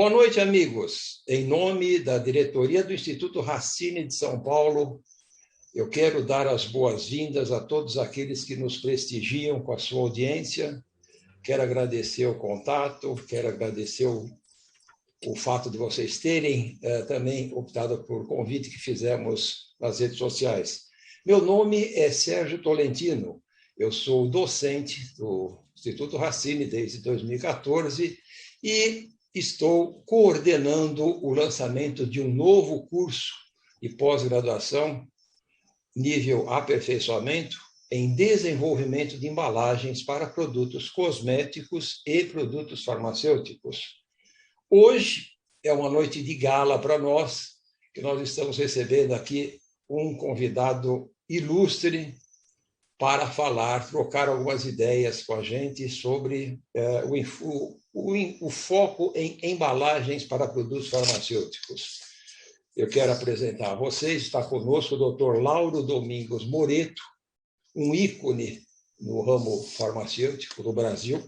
Boa noite, amigos. Em nome da diretoria do Instituto Racine de São Paulo, eu quero dar as boas-vindas a todos aqueles que nos prestigiam com a sua audiência. Quero agradecer o contato, quero agradecer o fato de vocês terem também optado por convite que fizemos nas redes sociais. Meu nome é Sérgio Tolentino, eu sou docente do Instituto Racine desde 2014 e estou coordenando o lançamento de um novo curso de pós-graduação, nível aperfeiçoamento, em desenvolvimento de embalagens para produtos cosméticos e produtos farmacêuticos. Hoje é uma noite de gala para nós, que nós estamos recebendo aqui um convidado ilustre para falar, trocar algumas ideias com a gente sobre o foco em embalagens para produtos farmacêuticos. Eu quero apresentar a vocês, está conosco o Dr. Lauro Domingos Moreto, um ícone no ramo farmacêutico do Brasil.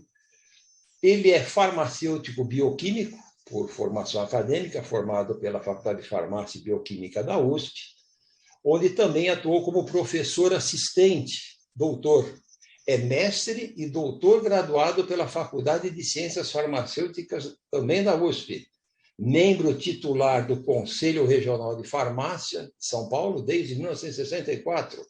Ele é farmacêutico bioquímico, por formação acadêmica, formado pela Faculdade de Farmácia e Bioquímica da USP, onde também atuou como professor assistente, doutor. É mestre e doutor graduado pela Faculdade de Ciências Farmacêuticas, também da USP. Membro titular do Conselho Regional de Farmácia de São Paulo desde 1964.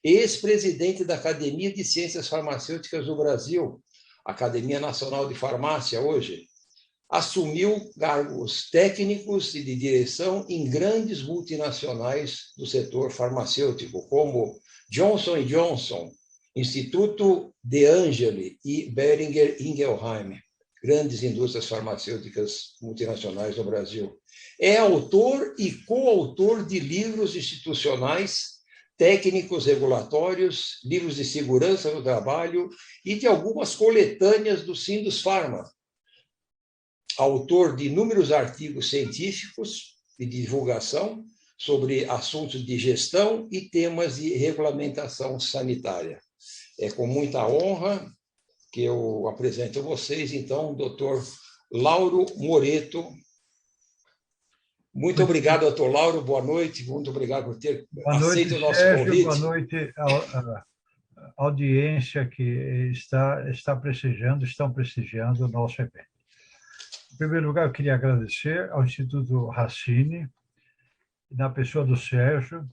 Ex-presidente da Academia de Ciências Farmacêuticas do Brasil, Academia Nacional de Farmácia hoje. Assumiu cargos técnicos e de direção em grandes multinacionais do setor farmacêutico, como Johnson & Johnson, Instituto De Angeli e Boehringer Ingelheim, grandes indústrias farmacêuticas multinacionais no Brasil. É autor e coautor de livros institucionais, técnicos regulatórios, livros de segurança no trabalho e de algumas coletâneas do Sindusfarma. Autor de inúmeros artigos científicos de divulgação sobre assuntos de gestão e temas de regulamentação sanitária. É com muita honra que eu apresento a vocês, então, o doutor Lauro Moreto. Muito obrigado, doutor Lauro, boa noite, muito obrigado por ter aceito o nosso Sérgio, convite. Boa noite à audiência que estão prestigiando o nosso evento. Em primeiro lugar, eu queria agradecer ao Instituto Racine, na pessoa do Sérgio,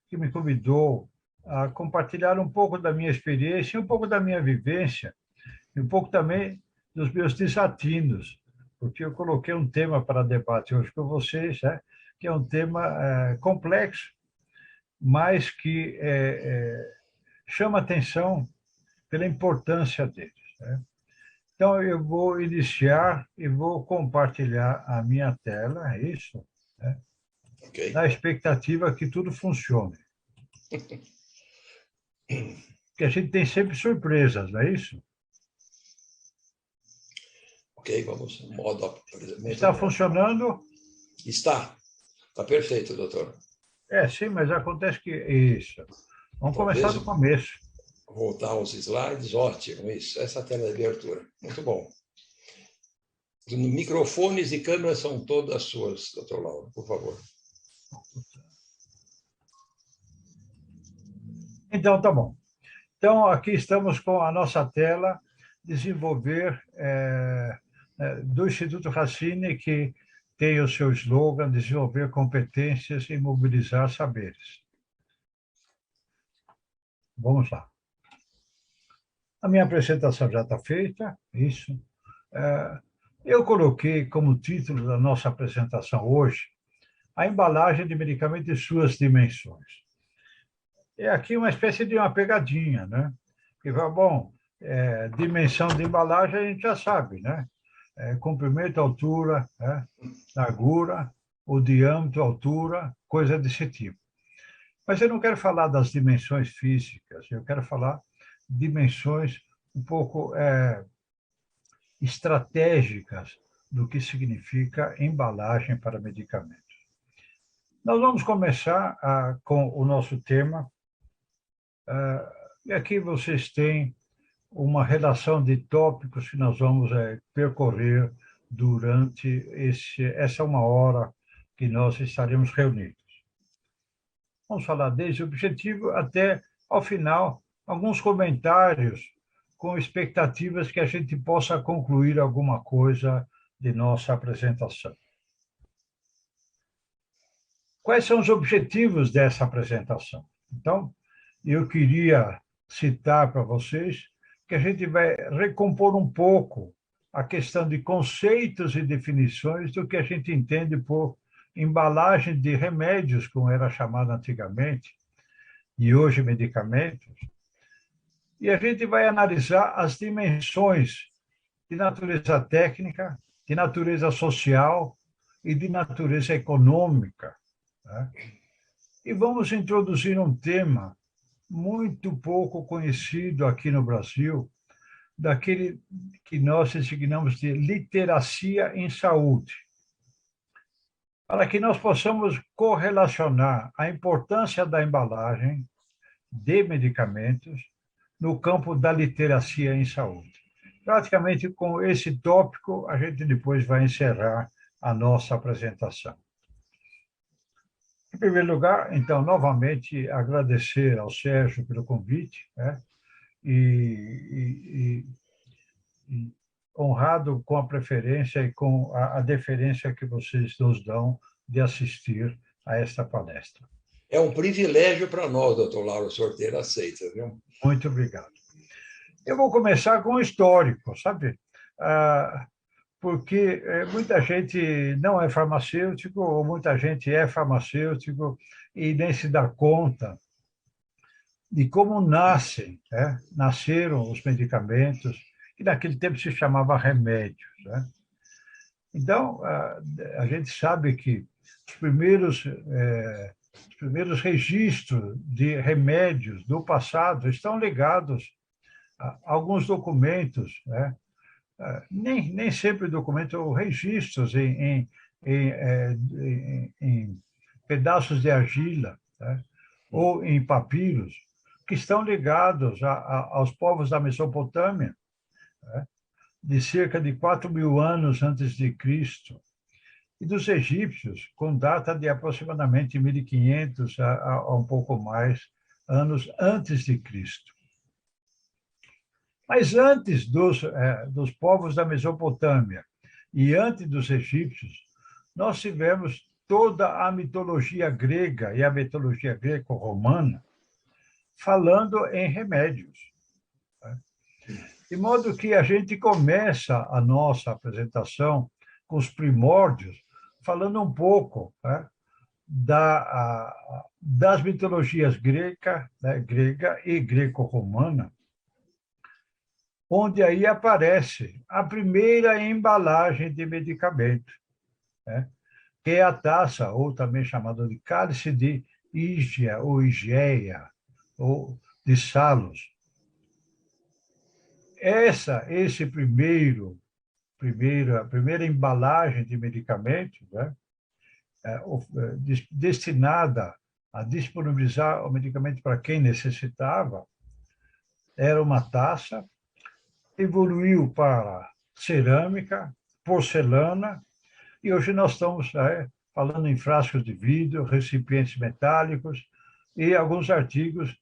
que me convidou a compartilhar um pouco da minha experiência, um pouco da minha vivência, e um pouco também dos meus desatinos, porque eu coloquei um tema para debate hoje com vocês, que é um tema complexo, mas que chama atenção pela importância deles. Então, eu vou iniciar e vou compartilhar a minha tela, é isso, Okay. na expectativa que tudo funcione. Porque a gente tem sempre surpresas, não é isso? Ok, vamos no modo... Está funcionando? Está perfeito, doutor. Sim, mas acontece que... Isso. Vamos começar do começo. Voltar aos slides, ótimo, isso. Essa tela de abertura, muito bom. Microfones e câmeras são todas suas, doutor Lauro, por favor. Então, tá bom. Então, aqui estamos com a nossa tela, desenvolver do Instituto Racine, que tem o seu slogan, desenvolver competências e mobilizar saberes. Vamos lá. A minha apresentação já está feita, isso. Eu coloquei como título da nossa apresentação hoje a embalagem de medicamento e suas dimensões. É aqui uma espécie de uma pegadinha, né? Porque, bom, dimensão de embalagem a gente já sabe, né? Comprimento, altura, largura, o diâmetro, altura, coisa desse tipo. Mas eu não quero falar das dimensões físicas, eu quero falar dimensões um pouco estratégicas do que significa embalagem para medicamentos. Nós vamos começar com o nosso tema, e aqui vocês têm uma relação de tópicos que nós vamos percorrer durante essa 1 hora que nós estaremos reunidos. Vamos falar desde o objetivo até, ao final, alguns comentários com expectativas que a gente possa concluir alguma coisa de nossa apresentação. Quais são os objetivos dessa apresentação? Então, eu queria citar para vocês que a gente vai recompor um pouco a questão de conceitos e definições do que a gente entende por embalagem de remédios, como era chamado antigamente, e hoje medicamentos. E a gente vai analisar as dimensões de natureza técnica, de natureza social e de natureza econômica, né? E vamos introduzir um tema muito pouco conhecido aqui no Brasil, daquele que nós designamos de literacia em saúde, para que nós possamos correlacionar a importância da embalagem de medicamentos no campo da literacia em saúde. Praticamente com esse tópico, a gente depois vai encerrar a nossa apresentação. Em primeiro lugar, então, novamente, agradecer ao Sérgio pelo convite, né? E honrado com a preferência e com a deferência que vocês nos dão de assistir a esta palestra. É um privilégio para nós, doutor Lauro Sorteiro, aceita, viu? Muito obrigado. Eu vou começar com o histórico, sabe? Porque muita gente não é farmacêutico, ou muita gente é farmacêutico e nem se dá conta de como nasceram os medicamentos, que naquele tempo se chamava remédios, né? Então, a gente sabe que os primeiros registros de remédios do passado estão ligados a alguns documentos, né? Nem sempre documentos ou registros em pedaços de argila, né? Ou em papiros, que estão ligados aos povos da Mesopotâmia, né? De cerca de 4.000 anos antes de Cristo, e dos egípcios, com data de aproximadamente 1.500 a um pouco mais anos antes de Cristo. Mas antes dos povos da Mesopotâmia e antes dos egípcios, nós tivemos toda a mitologia grega e a mitologia greco-romana falando em remédios. De modo que a gente começa a nossa apresentação com os primórdios, falando um pouco, né, das mitologias grega e greco-romana, onde aí aparece a primeira embalagem de medicamento, né, que é a taça, ou também chamada de cálice de Ígia ou Igeia, ou de Salos. A primeira embalagem de medicamentos, né, destinada a disponibilizar o medicamento para quem necessitava, era uma taça, evoluiu para cerâmica, porcelana, e hoje nós estamos falando em frascos de vidro, recipientes metálicos e alguns artigos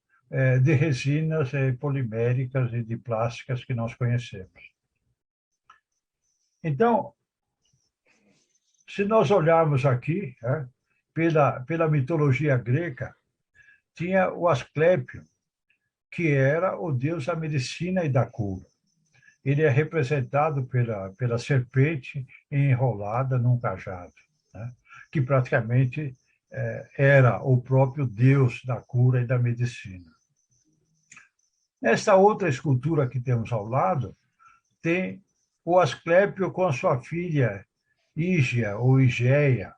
de resinas poliméricas e de plásticas que nós conhecemos. Então, se nós olharmos aqui, pela mitologia grega, tinha o Asclépio, que era o deus da medicina e da cura. Ele é representado pela serpente enrolada num cajado, né? Que praticamente era o próprio deus da cura e da medicina. Nesta outra escultura que temos ao lado, tem o Asclépio com a sua filha Ígia ou Igeia,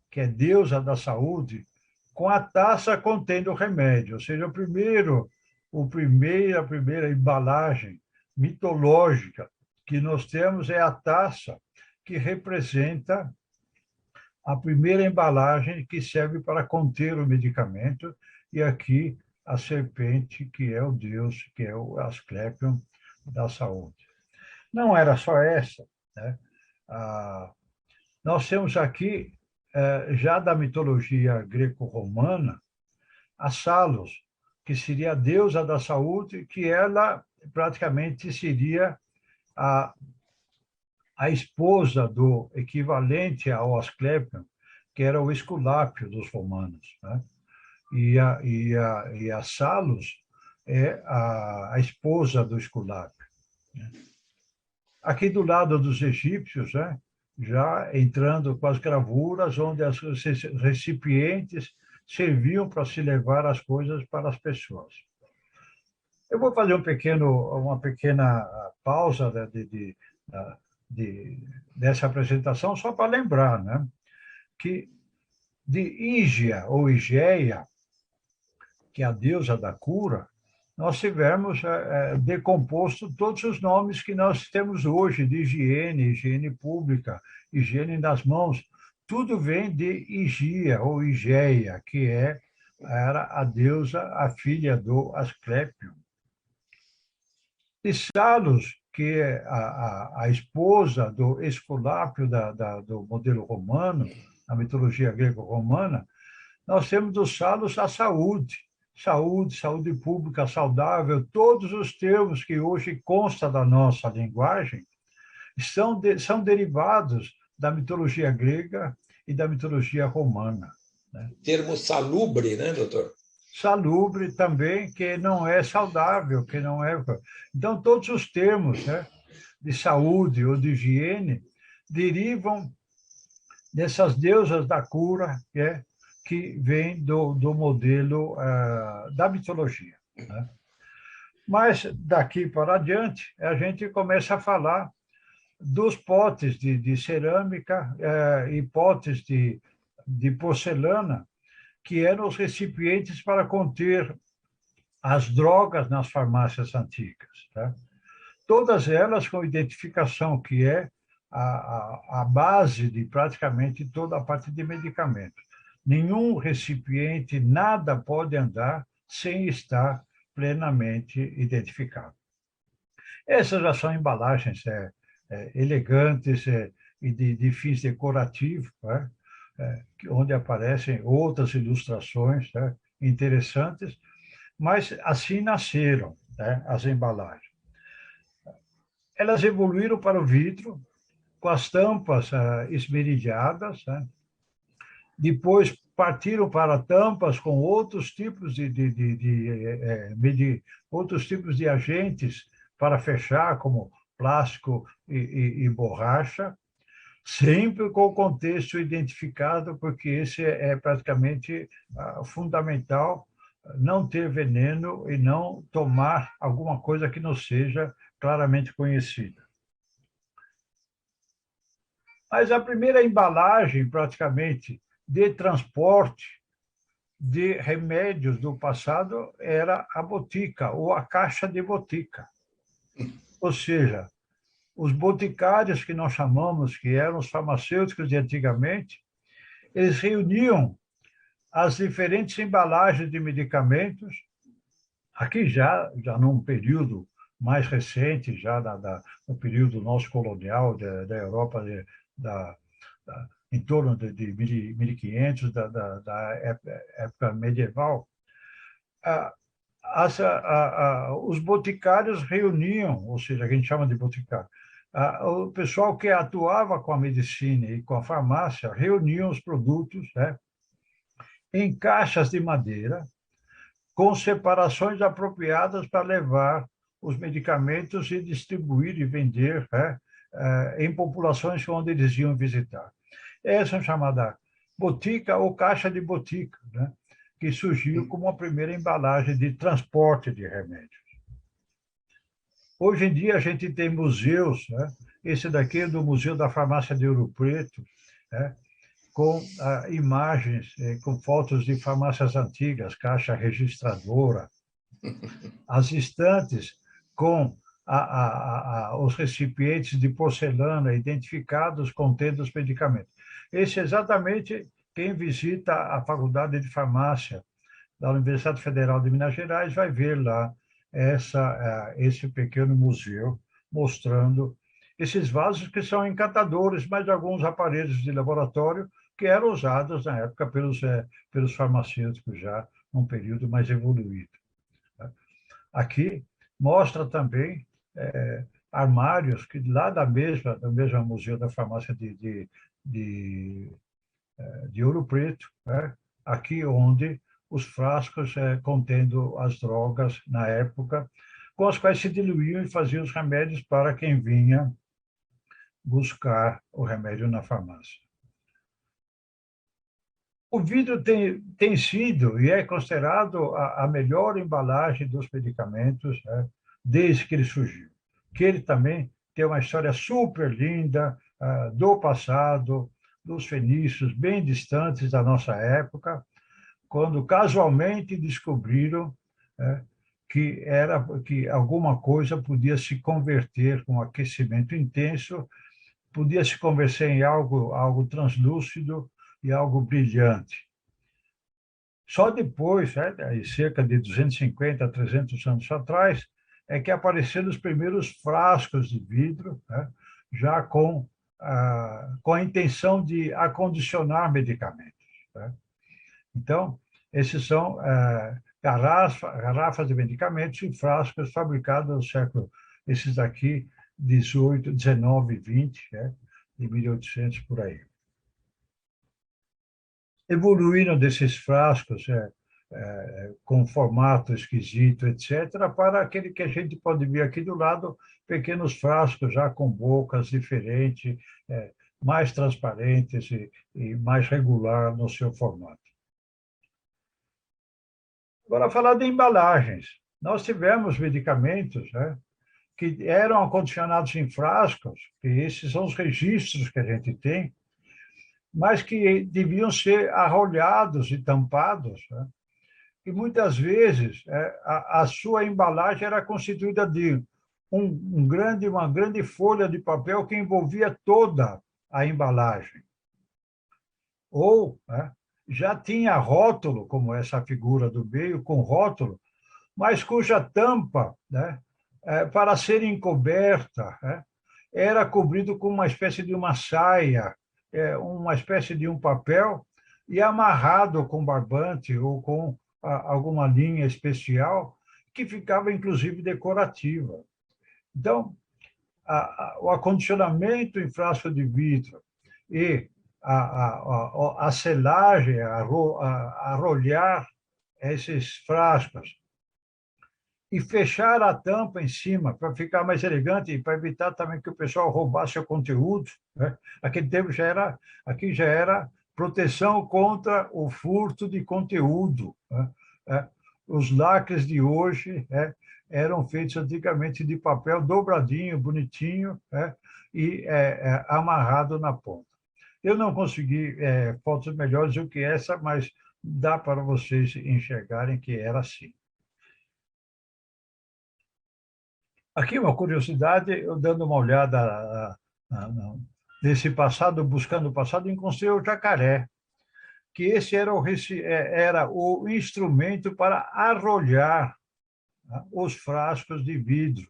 que é deusa da saúde, com a taça contendo o remédio, ou seja, a primeira embalagem mitológica que nós temos é a taça, que representa a primeira embalagem que serve para conter o medicamento, e aqui a serpente, que é o deus, que é o Asclepion da saúde. Não era só essa, né? Nós temos aqui, já da mitologia greco-romana, a Salos, que seria a deusa da saúde, que ela praticamente seria a esposa do equivalente ao Asclepion, que era o Esculápio dos romanos, né? E a Salos é a esposa do Esculápio, né? Aqui do lado dos egípcios, né, já entrando com as gravuras, onde os recipientes serviam para se levar as coisas para as pessoas. Eu vou fazer uma pequena pausa dessa apresentação, só para lembrar, né, que de Ígia ou Igeia, que é a deusa da cura, nós tivemos decomposto todos os nomes que nós temos hoje, de higiene pública, higiene das mãos, tudo vem de Higia ou Igeia, que era a deusa, a filha do Asclepion. E Salos, que é a esposa do Esculápio do modelo romano, na mitologia grego-romana, nós temos do Salos a saúde pública saudável, todos os termos que hoje constam da nossa linguagem são derivados da mitologia grega e da mitologia romana, né? O termo salubre, né, doutor? Salubre também, que não é saudável, que não é... Então, todos os termos, né, de saúde ou de higiene derivam dessas deusas da cura, que vem do modelo da mitologia, né? Mas, daqui para adiante, a gente começa a falar dos potes de cerâmica e potes de porcelana, que eram os recipientes para conter as drogas nas farmácias antigas, tá? Todas elas com identificação, que é a base de praticamente toda a parte de medicamentos. Nenhum recipiente, nada pode andar sem estar plenamente identificado. Essas já são embalagens elegantes e de fins decorativos, né? Onde aparecem outras ilustrações, né, interessantes, mas assim nasceram, né, as embalagens. Elas evoluíram para o vidro, com as tampas esmeridiadas, né? Depois partiram para tampas com outros tipos outros tipos de agentes para fechar, como plástico e borracha, sempre com o contexto identificado, porque esse é praticamente fundamental, não ter veneno e não tomar alguma coisa que não seja claramente conhecida. Mas a primeira embalagem, praticamente, de transporte de remédios do passado era a botica, ou a caixa de botica. Ou seja, os boticários que nós chamamos, que eram os farmacêuticos de antigamente, eles reuniam as diferentes embalagens de medicamentos, aqui já num período mais recente, já no período nosso colonial da Europa, em torno de 1500, da época medieval, os boticários reuniam, ou seja, a gente chama de boticário, o pessoal que atuava com a medicina e com a farmácia reuniam os produtos, né, em caixas de madeira, com separações apropriadas para levar os medicamentos e distribuir e vender, né, em populações onde eles iam visitar. Essa é chamada botica ou caixa de botica, né, que surgiu como a primeira embalagem de transporte de remédios. Hoje em dia a gente tem museus, né? Esse daqui é do Museu da Farmácia de Ouro Preto, né? Com imagens, com fotos de farmácias antigas, caixa registradora, as estantes com os recipientes de porcelana identificados contendo os medicamentos. Esse é exatamente quem visita a Faculdade de Farmácia da Universidade Federal de Minas Gerais vai ver lá esse pequeno museu mostrando esses vasos que são encantadores, mas alguns aparelhos de laboratório que eram usados na época pelos farmacêuticos já num período mais evoluído. Aqui mostra também armários que lá do mesmo Museu da Farmácia de Ouro Preto, aqui onde os frascos contendo as drogas na época, com as quais se diluíam e faziam os remédios para quem vinha buscar o remédio na farmácia. O vidro tem sido e é considerado a melhor embalagem dos medicamentos, desde que ele surgiu. Que ele também tem uma história super linda do passado, dos fenícios, bem distantes da nossa época, quando casualmente descobriram que alguma coisa podia se converter com aquecimento intenso, podia se converter em algo translúcido e algo brilhante. Só depois, cerca de 250 a 300 anos atrás, é que apareceram os primeiros frascos de vidro, já com a intenção de acondicionar medicamentos. Então, esses são garrafas de medicamentos e frascos fabricados no século, esses daqui, 18, 19 e 20, de 1800 por aí. Evoluíram desses frascos com formato esquisito, etc., para aquele que a gente pode ver aqui do lado, pequenos frascos já com bocas diferentes, mais transparentes e mais regular no seu formato. Agora, falar de embalagens. Nós tivemos medicamentos que eram acondicionados em frascos, que esses são os registros que a gente tem, mas que deviam ser arrolhados e tampados, e muitas vezes a sua embalagem era constituída de uma grande folha de papel que envolvia toda a embalagem. Ou já tinha rótulo, como essa figura do meio, com rótulo, mas cuja tampa, para ser encoberta, era cobrido com uma espécie de uma saia, uma espécie de um papel, e amarrado com barbante ou com alguma linha especial, que ficava, inclusive, decorativa. Então, o acondicionamento em frasco de vidro e a selagem, arrolhar esses frascos e fechar a tampa em cima para ficar mais elegante e para evitar também que o pessoal roubasse o conteúdo. Aquele tempo aqui já era proteção contra o furto de conteúdo. Os lacres de hoje eram feitos antigamente de papel dobradinho, bonitinho, e amarrado na ponta. Eu não consegui fotos melhores do que essa, mas dá para vocês enxergarem que era assim. Aqui uma curiosidade, eu dando uma olhada nesse passado, buscando o passado, encontrei o jacaré, que esse era o instrumento para arrolhar os frascos de vidro.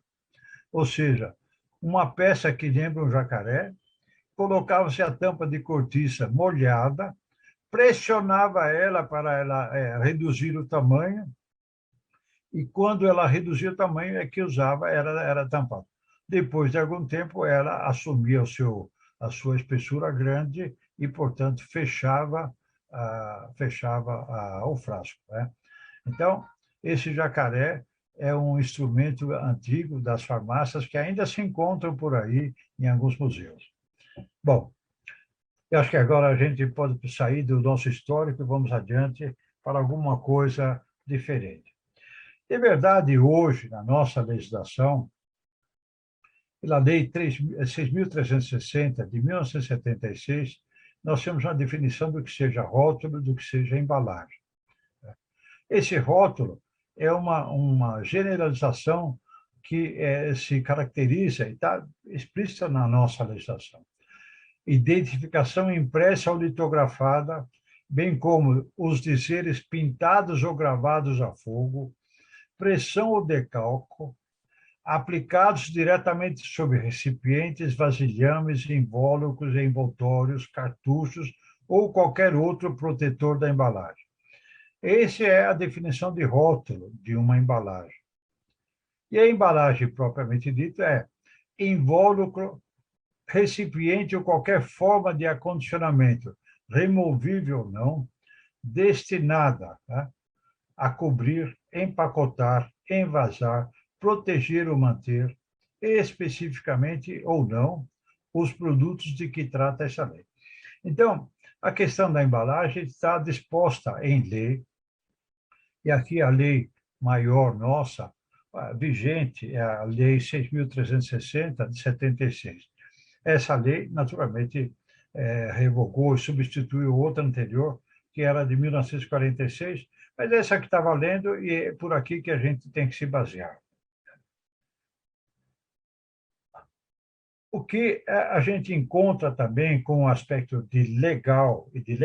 Ou seja, uma peça que lembra um jacaré, colocava-se a tampa de cortiça molhada, pressionava ela para ela reduzir o tamanho, e quando ela reduzia o tamanho é que usava, era tampado. Depois de algum tempo, ela assumia a sua espessura grande e, portanto, fechava o frasco. Então, esse jacaré é um instrumento antigo das farmácias que ainda se encontram por aí em alguns museus. Bom, eu acho que agora a gente pode sair do nosso histórico e vamos adiante para alguma coisa diferente. De verdade, hoje, na nossa legislação, pela Lei 6.360, de 1976, nós temos uma definição do que seja rótulo, do que seja embalagem. Esse rótulo é uma generalização que se caracteriza e está explícita na nossa legislação. Identificação impressa ou litografada, bem como os dizeres pintados ou gravados a fogo, pressão ou decalco, aplicados diretamente sobre recipientes, vasilhames, invólucros, envoltórios, cartuchos ou qualquer outro protetor da embalagem. Essa é a definição de rótulo de uma embalagem. E a embalagem propriamente dita é invólucro, recipiente ou qualquer forma de acondicionamento, removível ou não, destinada, tá, a cobrir, empacotar, envasar, proteger ou manter, especificamente ou não, os produtos de que trata essa lei. Então, a questão da embalagem está disposta em lei, e aqui a lei maior nossa, vigente, é a Lei 6.360, de 76. Essa lei, naturalmente, revogou e substituiu outra anterior, que era de 1946, mas essa que está valendo e é por aqui que a gente tem que se basear. O que a gente encontra também com o aspecto de legal e de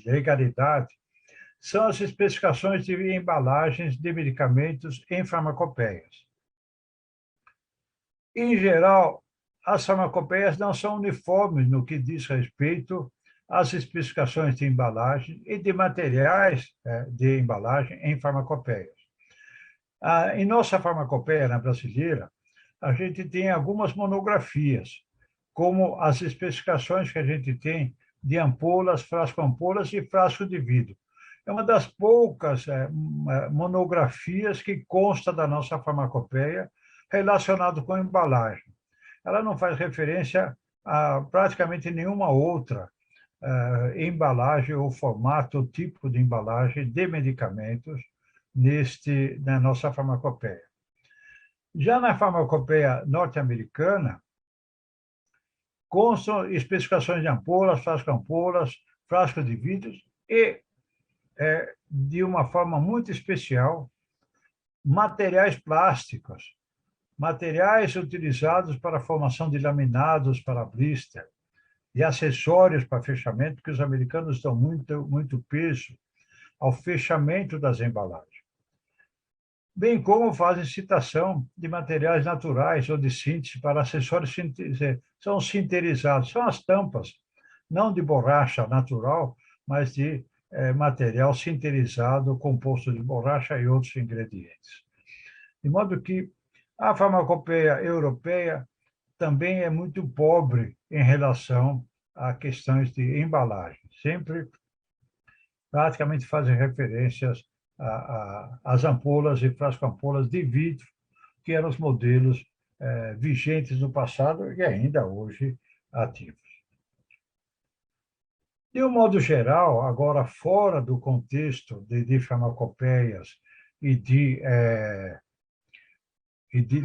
legalidade são as especificações de embalagens de medicamentos em farmacopeias. Em geral, as farmacopeias não são uniformes no que diz respeito às especificações de embalagem e de materiais de embalagem em farmacopeias. Em nossa farmacopeia, na brasileira, a gente tem algumas monografias, como as especificações que a gente tem de ampolas, frasco-ampolas e frasco de vidro. É uma das poucas monografias que consta da nossa farmacopeia relacionado com embalagem. Ela não faz referência a praticamente nenhuma outra embalagem ou formato ou tipo de embalagem de medicamentos na nossa farmacopeia. Já na farmacopeia norte-americana, constam especificações de ampolas, frasco-ampolas, frasco de vidros e, de uma forma muito especial, materiais plásticos, materiais utilizados para a formação de laminados para blister e acessórios para fechamento, que os americanos dão muito peso ao fechamento das embalagens. Bem como fazem citação de materiais naturais ou de síntese para acessórios são sinterizados, são as tampas, não de borracha natural, mas de material sinterizado, composto de borracha e outros ingredientes. De modo que a farmacopeia europeia também é muito pobre em relação a questões de embalagem. Sempre praticamente fazem referências às ampolas e frasco-ampolas de vidro, que eram os modelos vigentes no passado e ainda hoje ativos. De um modo geral, agora fora do contexto de farmacopeias e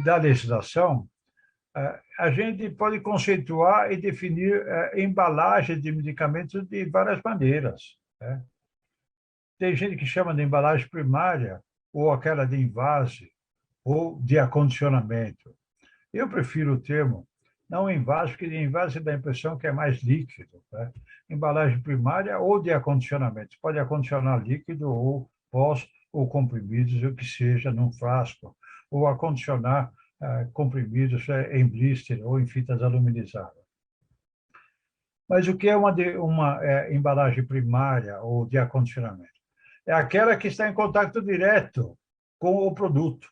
da legislação, a gente pode conceituar e definir embalagem de medicamentos de várias maneiras. Tem gente que chama de embalagem primária, ou aquela de envase, ou de acondicionamento. Eu prefiro o termo não envase, porque de envase dá a impressão que é mais líquido. Embalagem primária ou de acondicionamento. Pode acondicionar líquido ou pós ou comprimidos, o que seja, num frasco, ou acondicionar comprimidos em blister ou em fitas aluminizadas. Mas o que é uma embalagem primária ou de acondicionamento? É aquela que está em contato direto com o produto.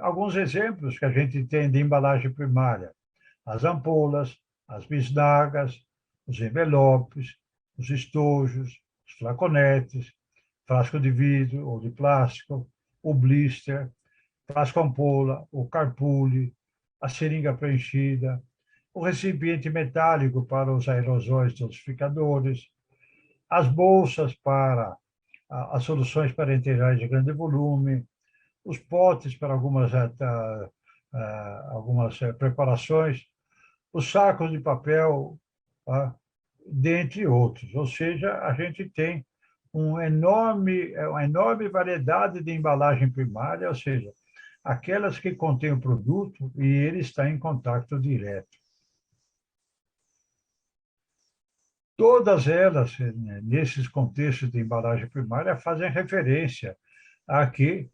Alguns exemplos que a gente tem de embalagem primária: as ampolas, as bisnagas, os envelopes, os estojos, os flaconetes, frasco de vidro ou de plástico, o blister, frasco-ampola, o carpule, a seringa preenchida, o recipiente metálico para os aerosóis dosificadores, as bolsas para as soluções parenterais de grande volume, os potes para algumas preparações, os sacos de papel, dentre outros. Ou seja, a gente tem uma enorme variedade de embalagem primária, ou seja, aquelas que contêm o produto e ele está em contato direto. Todas elas, nesses contextos de embalagem primária, fazem referência a que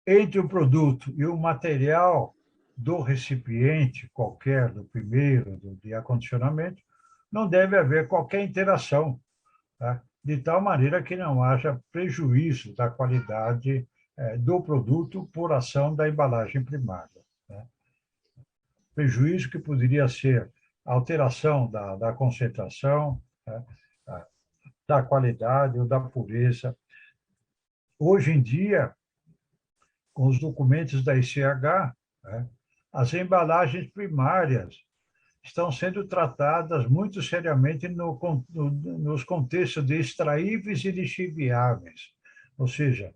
entre o produto e o material do recipiente qualquer, do primeiro, de acondicionamento, não deve haver qualquer interação, tá? De tal maneira que não haja prejuízo da qualidade do produto por ação da embalagem primária, né? Prejuízo que poderia ser alteração da concentração, né? Da qualidade ou da pureza. Hoje em dia, com os documentos da ICH, né, as embalagens primárias estão sendo tratadas muito seriamente nos contextos de extraíveis e lixiviáveis. Ou seja,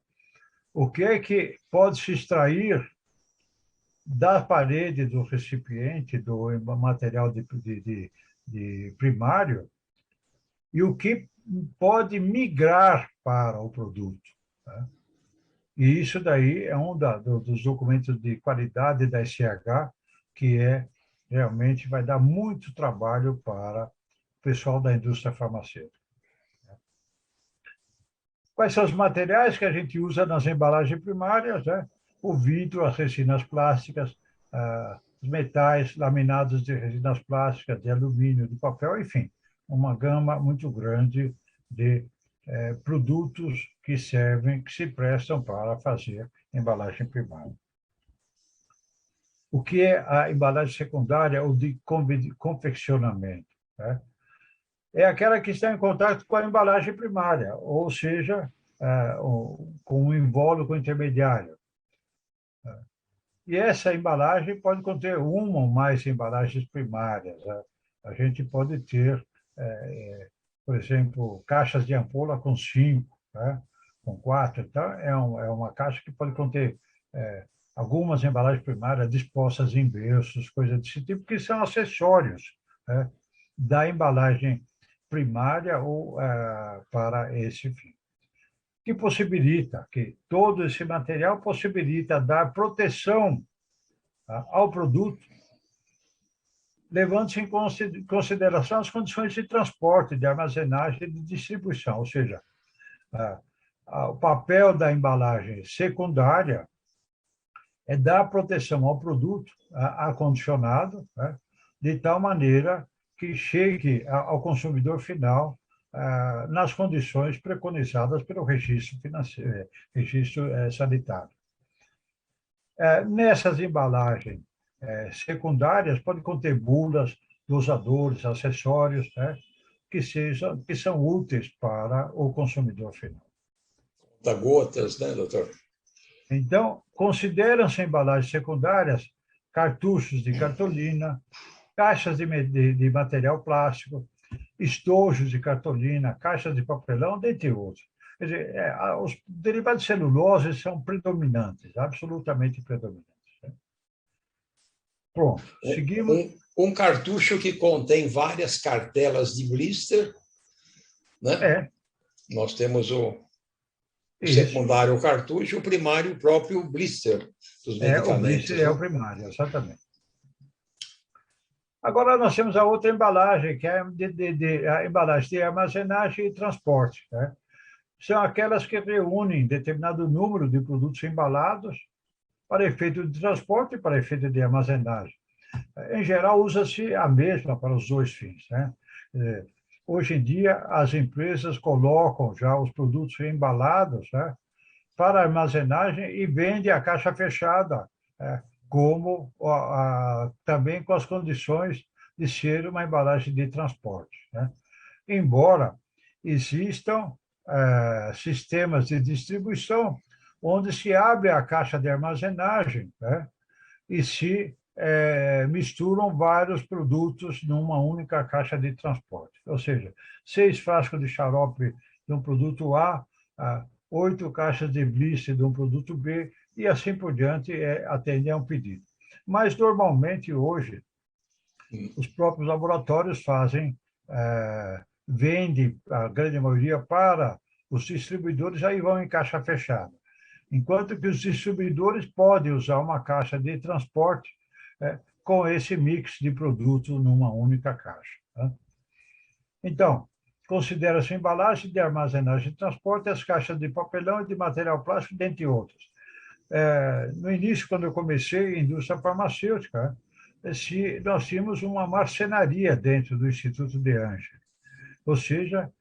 o que é que pode se extrair da parede do recipiente, do material de primário, e o que pode migrar para o produto, né? E isso daí é dos documentos de qualidade da SH, que realmente vai dar muito trabalho para o pessoal da indústria farmacêutica. Quais são os materiais que a gente usa nas embalagens primárias, né? O vidro, as resinas plásticas, os metais laminados de resinas plásticas, de alumínio, de papel, enfim, uma gama muito grande de produtos que se prestam para fazer embalagem primária. O que é a embalagem secundária ou de confeccionamento, né? É aquela que está em contato com a embalagem primária, ou seja, com o invólucro intermediário. E essa embalagem pode conter uma ou mais embalagens primárias, né? A gente pode ter, por exemplo, caixas de ampola com 5, né? Com 4. Então, é uma caixa que pode conter algumas embalagens primárias dispostas em berços, coisas desse tipo, que são acessórios, né, da embalagem primária ou para esse fim. Que possibilita, que todo esse material possibilita dar proteção, tá, ao produto, levando-se em consideração as condições de transporte, de armazenagem e de distribuição, ou seja, o papel da embalagem secundária é dar proteção ao produto acondicionado, né, de tal maneira que chegue ao consumidor final nas condições preconizadas pelo registro financeiro, registro sanitário. Nessas embalagens secundárias, pode conter bulas, dosadores, acessórios, né, que são úteis para o consumidor final. Conta-gotas, né, doutor? Então, consideram-se embalagens secundárias cartuchos de cartolina, caixas de material plástico, estojos de cartolina, caixas de papelão, dentre outros. Quer dizer, os derivados de celulose são predominantes, absolutamente predominantes. Pronto, seguimos. Um cartucho que contém várias cartelas de blister, né? Nós temos o secundário, o cartucho, o primário, o próprio blister dos medicamentos. O blister é o primário, exatamente. Agora nós temos a outra embalagem, que é a embalagem de armazenagem e transporte, né? São aquelas que reúnem determinado número de produtos embalados para efeito de transporte e para efeito de armazenagem. Em geral, usa-se a mesma para os dois fins, né? Hoje em dia, as empresas colocam já os produtos embalados, né, para armazenagem e vendem a caixa fechada, como também com as condições de ser uma embalagem de transporte, né? Embora existam sistemas de distribuição onde se abre a caixa de armazenagem, né, e se misturam vários produtos numa única caixa de transporte. Ou seja, 6 frascos de xarope de um produto A, 8 caixas de blister de um produto B, e assim por diante, atendem a um pedido. Mas, normalmente, hoje, os próprios laboratórios vendem, a grande maioria, para os distribuidores, aí vão em caixa fechada. Enquanto que os distribuidores podem usar uma caixa de transporte com esse mix de produtos numa única caixa, né? Então, considera-se embalagem de armazenagem e transporte as caixas de papelão e de material plástico, dentre outros. no início, quando eu comecei a indústria farmacêutica, nós tínhamos uma marcenaria dentro do Instituto de Angers, ou seja,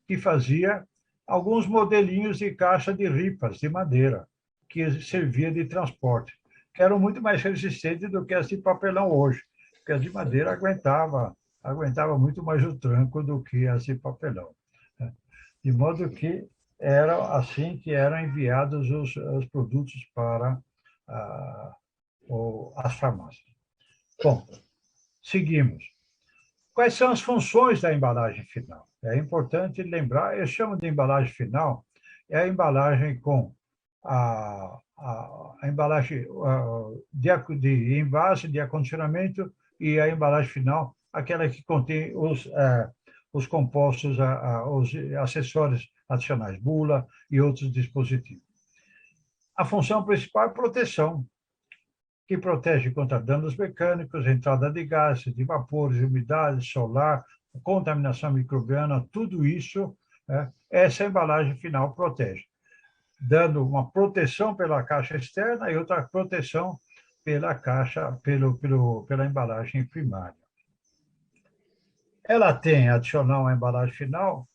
que fazia alguns modelinhos de caixa de ripas de madeira, que servia de transporte, que eram muito mais resistentes do que as de papelão hoje, porque as de madeira aguentava muito mais o tranco do que as de papelão. De modo que era assim que eram enviados os produtos para as farmácias. Bom, seguimos. Quais são as funções da embalagem final? É importante lembrar, eu chamo de embalagem final, é a embalagem com a embalagem de envase, de acondicionamento, e a embalagem final, aquela que contém os compostos, os acessórios adicionais, bula e outros dispositivos. A função principal é proteção, que protege contra danos mecânicos, entrada de gases, de vapores, umidade solar, contaminação microbiana, tudo isso, essa embalagem final protege, dando uma proteção pela caixa externa e outra proteção pela caixa, pela embalagem primária. Ela tem, adicional à embalagem final,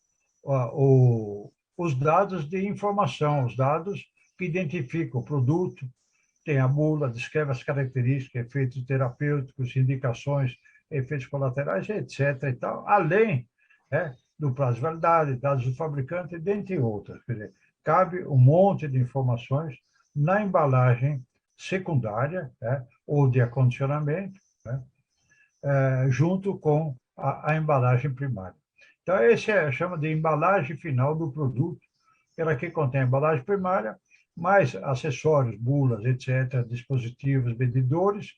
os dados de informação, os dados que identificam o produto, tem a bula, descreve as características, efeitos terapêuticos, indicações, efeitos colaterais, etc. E tal, além do prazo de validade, dados do fabricante, dentre outras. Quer dizer, cabe um monte de informações na embalagem secundária, ou de acondicionamento, junto com a embalagem primária. Então, esse chama de embalagem final do produto, ela que contém a embalagem primária, mais acessórios, bulas, etc., dispositivos, medidores,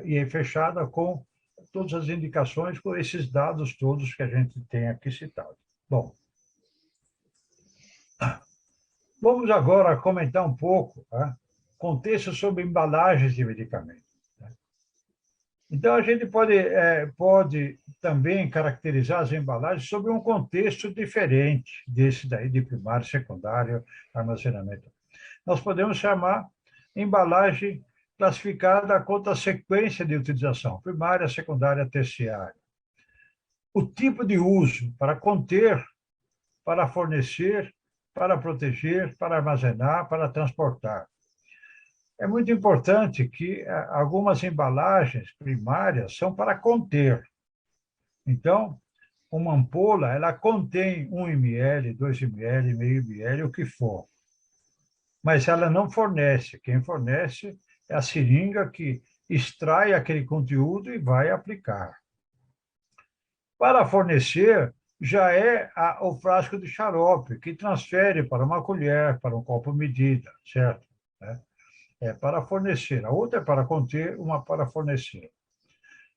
e é fechada com todas as indicações, com esses dados todos que a gente tem aqui citados. Bom, vamos agora comentar um pouco contexto sobre embalagens de medicamentos. Então, a gente pode também caracterizar as embalagens sobre um contexto diferente desse daí de primário, secundário, armazenamento. Nós podemos chamar embalagem classificada quanto à sequência de utilização, primária, secundária, terciária. O tipo de uso para conter, para fornecer, para proteger, para armazenar, para transportar. É muito importante que algumas embalagens primárias são para conter. Então, uma ampola, ela contém 1 ml, 2 ml, meio ml, o que for. Mas ela não fornece. Quem fornece é a seringa que extrai aquele conteúdo e vai aplicar. Para fornecer, já é o frasco de xarope, que transfere para uma colher, para um copo medida, certo? É para fornecer. A outra é para conter, uma para fornecer.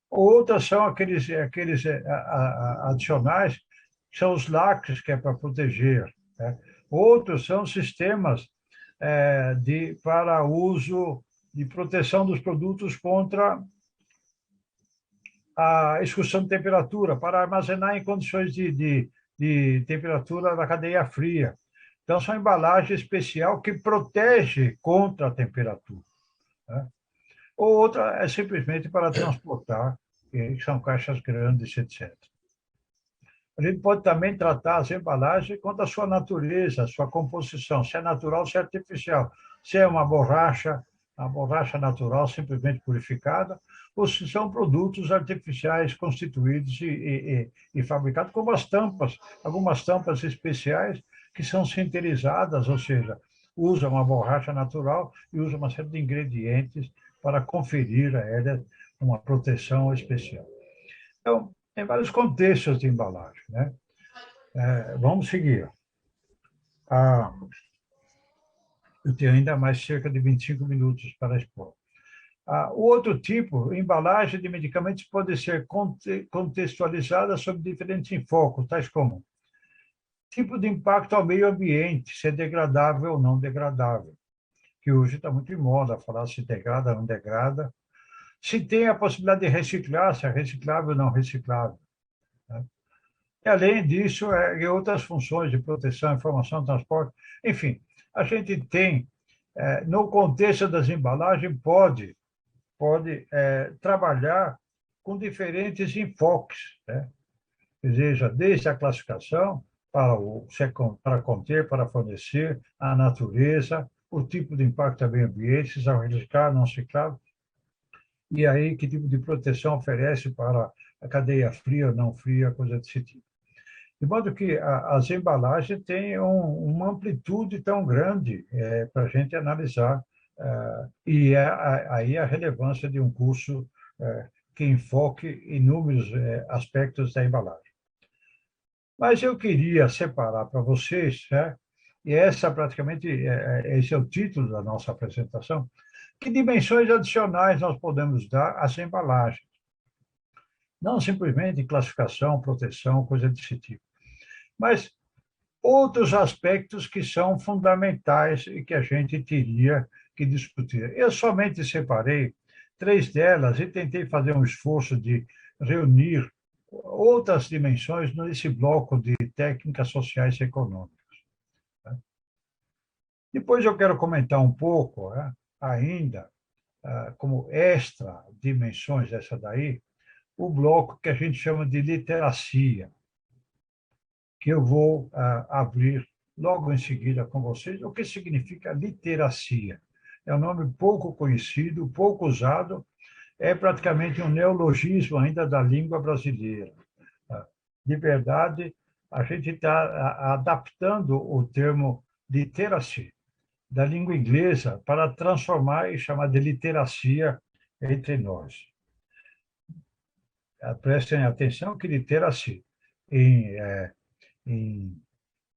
Outras são aqueles adicionais, que são os lacres, que é para proteger. Outros são sistemas para uso de proteção dos produtos contra a excursão de temperatura, para armazenar em condições de temperatura da cadeia fria. Então, são embalagem especial que protege contra a temperatura. Ou outra é simplesmente para transportar, que são caixas grandes, etc. A gente pode também tratar as embalagens quanto à sua natureza, a sua composição, se é natural, se é artificial, se é uma borracha natural, simplesmente purificada, ou se são produtos artificiais constituídos e fabricados, como as tampas, algumas tampas especiais que são sinterizadas, ou seja, usam uma borracha natural e usam uma série de ingredientes para conferir a ela uma proteção especial. Então, tem vários contextos de embalagem, né? Vamos seguir. Eu tenho ainda mais cerca de 25 minutos para expor. O outro tipo, embalagem de medicamentos, pode ser contextualizada sob diferentes enfoques, tais como tipo de impacto ao meio ambiente, se é degradável ou não degradável, que hoje está muito em moda falar se degrada ou não degrada, se tem a possibilidade de reciclar, se é reciclável ou não reciclável. E, além disso, outras funções de proteção, informação, transporte, enfim, a gente tem no contexto das embalagens, pode trabalhar com diferentes enfoques, né? Ou seja, desde a classificação para conter, para fornecer, a natureza, o tipo de impacto ao meio ambiente, se são recicláveis, não recicláveis, e aí que tipo de proteção oferece para a cadeia fria ou não fria, coisa desse tipo. De modo que as embalagens têm uma amplitude tão grande para a gente analisar, e aí a relevância de um curso que enfoque inúmeros aspectos da embalagem. Mas eu queria separar para vocês, né, e essa praticamente esse é o título da nossa apresentação, que dimensões adicionais nós podemos dar às embalagens. Não simplesmente classificação, proteção, coisa desse tipo, mas outros aspectos que são fundamentais e que a gente teria que discutir. Eu somente separei 3 delas e tentei fazer um esforço de reunir outras dimensões nesse bloco de técnicas sociais e econômicas. Depois eu quero comentar um pouco, ainda, como extra dimensões dessa daí, o bloco que a gente chama de literacia, que eu vou abrir logo em seguida com vocês. O que significa literacia? É um nome pouco conhecido, pouco usado, é praticamente um neologismo ainda da língua brasileira. De verdade, a gente está adaptando o termo literacy da língua inglesa para transformar e chamar de literacia entre nós. Prestem atenção que literacy em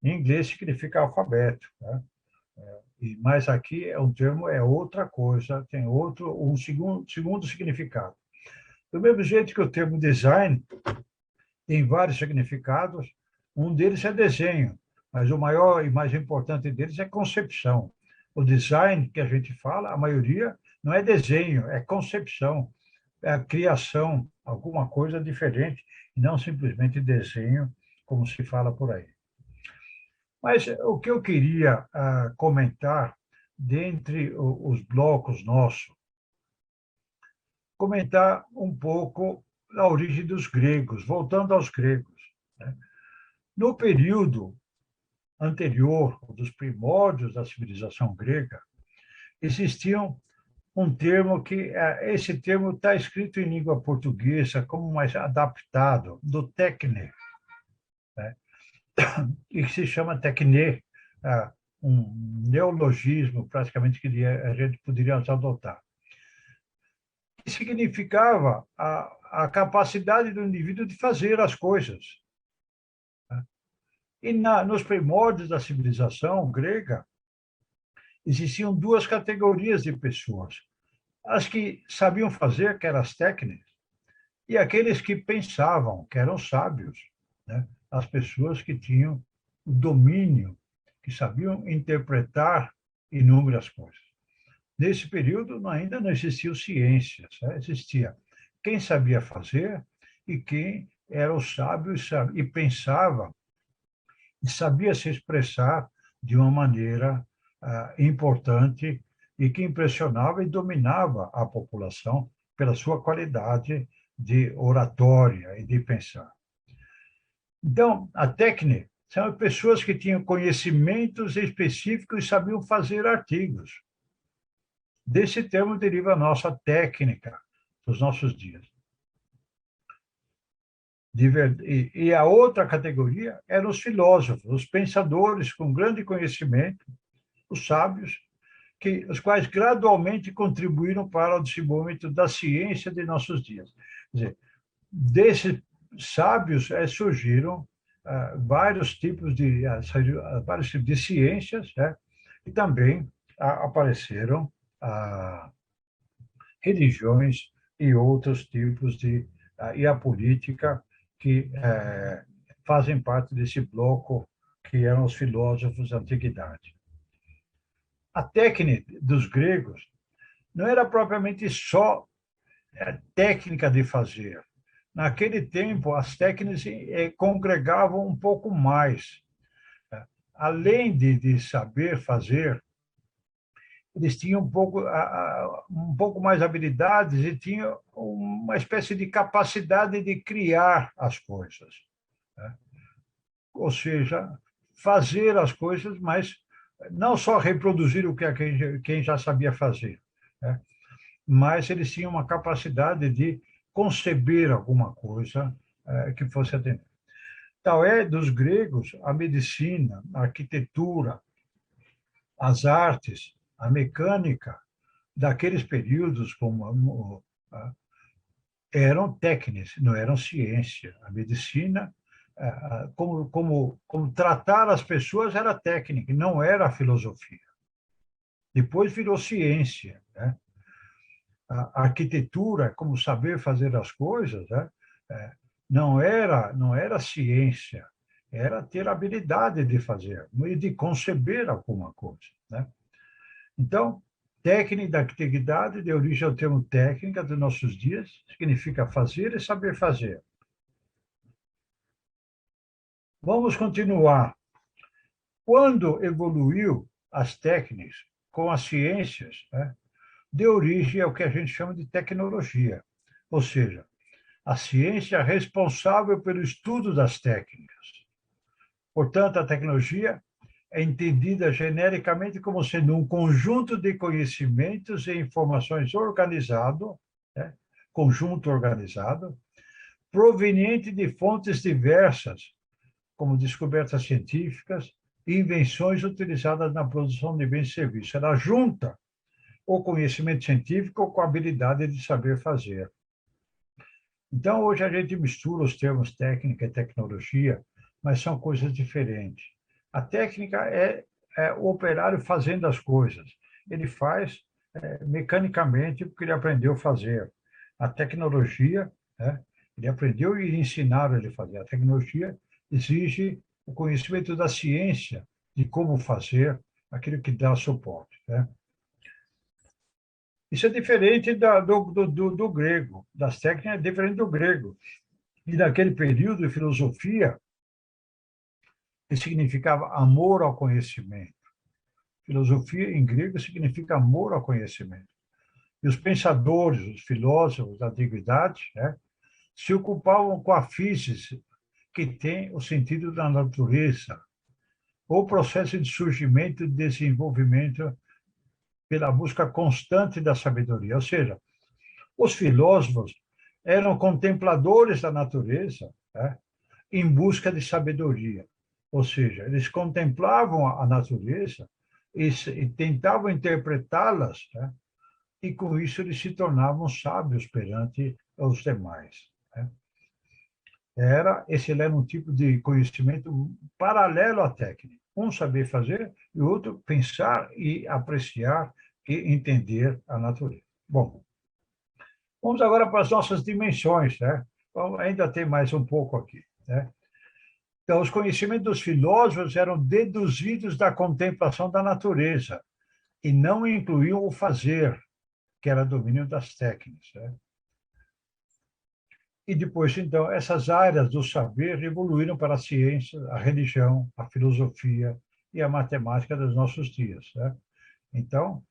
inglês significa alfabeto, né? Mas aqui um termo é outra coisa, tem um segundo significado. Do mesmo jeito que o termo design tem vários significados, um deles é desenho, mas o maior e mais importante deles é concepção. O design que a gente fala, a maioria, não é desenho, é concepção, é a criação, alguma coisa diferente, e não simplesmente desenho, como se fala por aí. Mas o que eu queria comentar, dentre os blocos nossos, comentar um pouco a origem dos gregos, voltando aos gregos, né? No período anterior, dos primórdios da civilização grega, existia um termo que, esse termo está escrito em língua portuguesa como mais adaptado, do tecne, né? E que se chama tecne, um neologismo praticamente que a gente poderia adotar, que significava a capacidade do indivíduo de fazer as coisas. E nos primórdios da civilização grega, existiam 2 categorias de pessoas: as que sabiam fazer, que eram as técnicas, e aqueles que pensavam, que eram sábios, né? As pessoas que tinham o domínio, que sabiam interpretar inúmeras coisas. Nesse período, ainda não existiam ciências, né? Existia quem sabia fazer e quem era o sábio e pensava e sabia se expressar de uma maneira importante e que impressionava e dominava a população pela sua qualidade de oratória e de pensar. Então, a técnica são pessoas que tinham conhecimentos específicos e sabiam fazer artigos. Desse termo deriva a nossa técnica dos nossos dias. E a outra categoria eram os filósofos, os pensadores com grande conhecimento, os sábios, os quais gradualmente contribuíram para o desenvolvimento da ciência de nossos dias. Quer dizer, desses sábios surgiram vários tipos de ciências, né? E também apareceram religiões e outros tipos e a política que fazem parte desse bloco que eram os filósofos da antiguidade. A técnica dos gregos não era propriamente só técnica de fazer. Naquele tempo, as técnicas congregavam um pouco mais. Além de saber fazer, eles tinham um pouco mais habilidades e tinham uma espécie de capacidade de criar as coisas, né? Ou seja, fazer as coisas, mas não só reproduzir o que quem já sabia fazer, né? Mas eles tinham uma capacidade de conceber alguma coisa que fosse atender. Tal é dos gregos a medicina, a arquitetura, as artes, a mecânica, daqueles períodos como eram técnicas, não eram ciência. A medicina, como tratar as pessoas era técnica, não era filosofia. Depois virou ciência, né? A arquitetura, como saber fazer as coisas, né? Não era ciência, era ter habilidade de fazer e de conceber alguma coisa, né? Então, técnica da antiguidade deu origem ao termo técnica dos nossos dias, significa fazer e saber fazer. Vamos continuar. Quando evoluiu as técnicas com as ciências, né, deu origem ao que a gente chama de tecnologia, ou seja, a ciência é responsável pelo estudo das técnicas. Portanto, a tecnologia é entendida genericamente como sendo um conjunto de conhecimentos e informações organizado, né, conjunto organizado, proveniente de fontes diversas, como descobertas científicas e invenções utilizadas na produção de bens e serviços. Ela junta o conhecimento científico com a habilidade de saber fazer. Então, hoje a gente mistura os termos técnica e tecnologia, mas são coisas diferentes. A técnica é o operário fazendo as coisas. Ele faz mecanicamente porque ele aprendeu a fazer. A tecnologia, né, ele aprendeu e ensinaram ele a fazer. A tecnologia exige o conhecimento da ciência de como fazer aquilo que dá suporte, né? Isso é diferente do grego, das técnicas é diferente do grego. E naquele período de filosofia, que significava amor ao conhecimento. Filosofia em grego significa amor ao conhecimento. E os pensadores, os filósofos da antiguidade, né, se ocupavam com a física, que tem o sentido da natureza, ou o processo de surgimento e desenvolvimento pela busca constante da sabedoria. Ou seja, os filósofos eram contempladores da natureza, né, em busca de sabedoria. Ou seja, eles contemplavam a natureza e tentavam interpretá-las, né, e com isso eles se tornavam sábios perante os demais, né? Esse era um tipo de conhecimento paralelo à técnica. Um saber fazer e o outro pensar e apreciar e entender a natureza. Bom, vamos agora para as nossas dimensões, né? Então, ainda tem mais um pouco aqui, né? Então, os conhecimentos dos filósofos eram deduzidos da contemplação da natureza e não incluíam o fazer, que era domínio das técnicas, né? E depois, então, essas áreas do saber evoluíram para a ciência, a religião, a filosofia e a matemática dos nossos dias, né? Então,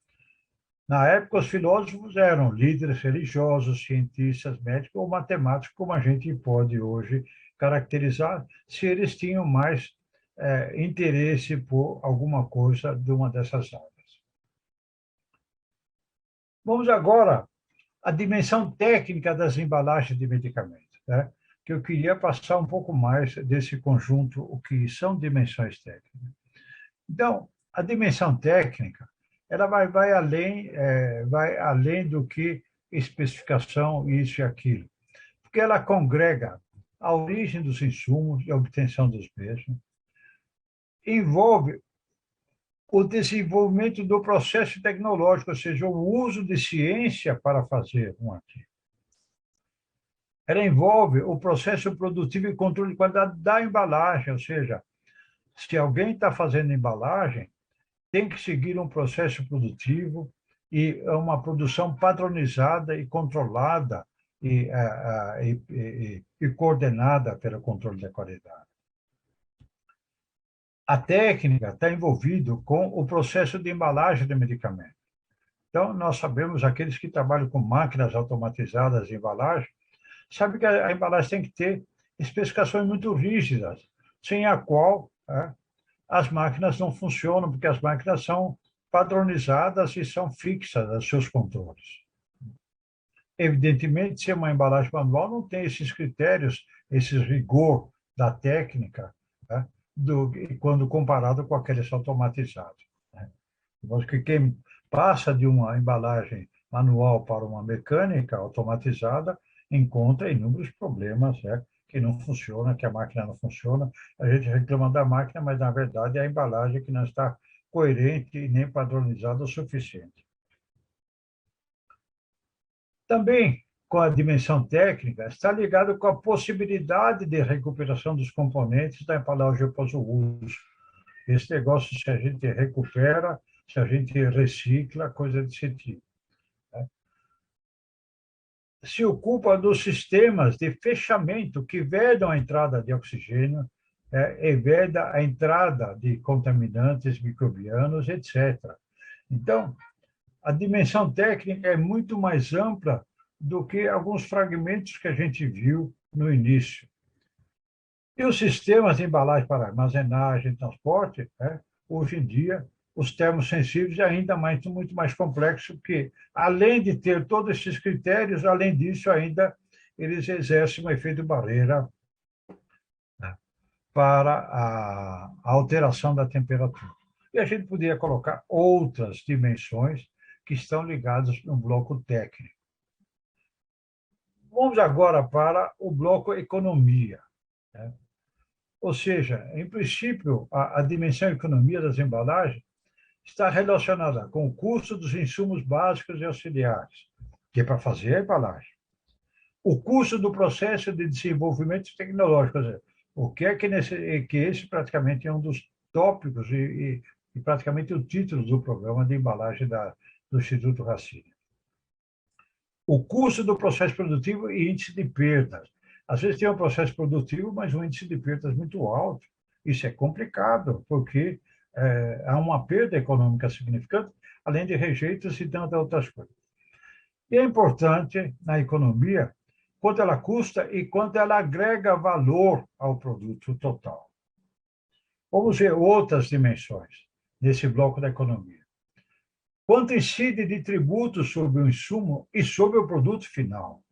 na época, os filósofos eram líderes religiosos, cientistas, médicos ou matemáticos, como a gente pode hoje caracterizar, se eles tinham mais interesse por alguma coisa de uma dessas áreas. Vamos agora à dimensão técnica das embalagens de medicamentos, né? Que eu queria passar um pouco mais desse conjunto, o que são dimensões técnicas. Então, a dimensão técnica ela vai além do que especificação, isso e aquilo, porque ela congrega a origem dos insumos e a obtenção dos mesmos, envolve o desenvolvimento do processo tecnológico, ou seja, o uso de ciência para fazer um artigo. Ela envolve o processo produtivo e controle de qualidade da embalagem, ou seja, se alguém está fazendo embalagem, tem que seguir um processo produtivo e uma produção padronizada e controlada e coordenada pelo controle da qualidade. A técnica está envolvida com o processo de embalagem de medicamento. Então, nós sabemos, aqueles que trabalham com máquinas automatizadas de embalagem, sabem que a embalagem tem que ter especificações muito rígidas, sem a qual as máquinas não funcionam, porque as máquinas são padronizadas e são fixas aos seus controles. Evidentemente, se é uma embalagem manual, não tem esses critérios, esse rigor da técnica, quando comparado com aqueles automatizados. Porque quem passa de uma embalagem manual para uma mecânica automatizada encontra inúmeros problemas, que não funciona, que a máquina não funciona. A gente reclama da máquina, mas, na verdade, é a embalagem que não está coerente e nem padronizada o suficiente. Também, com a dimensão técnica, está ligado com a possibilidade de recuperação dos componentes da embalagem após o uso. Esse negócio, se a gente recupera, se a gente recicla, coisa desse tipo. Se ocupa dos sistemas de fechamento que vedam a entrada de oxigênio, e veda a entrada de contaminantes microbianos, etc. Então, a dimensão técnica é muito mais ampla do que alguns fragmentos que a gente viu no início. E os sistemas de embalagem para armazenagem e transporte, hoje em dia, os termosensíveis é ainda muito mais complexo, porque, além de ter todos esses critérios, além disso, ainda eles exercem um efeito barreira para a alteração da temperatura. E a gente poderia colocar outras dimensões que estão ligadas no bloco técnico. Vamos agora para o bloco economia. Ou seja, em princípio, a dimensão economia das embalagens está relacionada com o custo dos insumos básicos e auxiliares, que é para fazer a embalagem. O custo do processo de desenvolvimento tecnológico, quer dizer, o que é que esse praticamente é um dos tópicos e praticamente o título do programa de embalagem do Instituto Racine. O custo do processo produtivo e índice de perdas. Às vezes tem um processo produtivo, mas um índice de perdas muito alto. Isso é complicado, porque há uma perda econômica significante, além de rejeitos e tantas outras coisas. E é importante, na economia, quanto ela custa e quanto ela agrega valor ao produto total. Vamos ver outras dimensões nesse bloco da economia. Quanto incide de tributos sobre o insumo e sobre o produto final.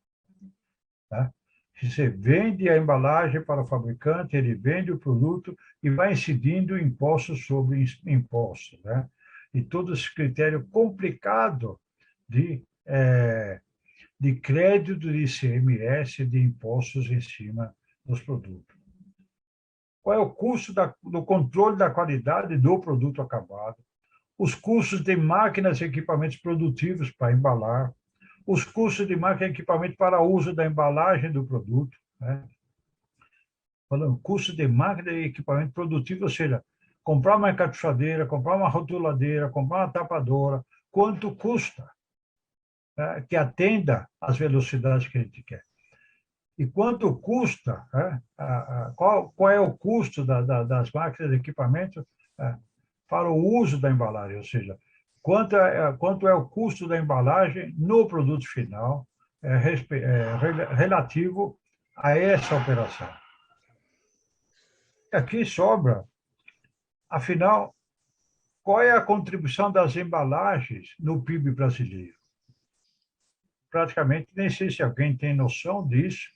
Você vende a embalagem para o fabricante, ele vende o produto e vai incidindo impostos sobre impostos. E todo esse critério complicado de crédito de ICMS, de impostos em cima dos produtos. Qual é o custo do controle da qualidade do produto acabado? Os custos de máquinas e equipamentos produtivos para embalar, os custos de máquina e equipamento para uso da embalagem do produto. Falando, custo de máquina e equipamento produtivo, ou seja, comprar uma encaixadeira, comprar uma rotuladeira, comprar uma tapadora, quanto custa que atenda às velocidades que a gente quer. E quanto custa, qual é o custo das máquinas e equipamentos para o uso da embalagem, ou seja, quanto é o custo da embalagem no produto final relativo a essa operação. Aqui sobra, afinal, qual é a contribuição das embalagens no PIB brasileiro? Praticamente, nem sei se alguém tem noção disso,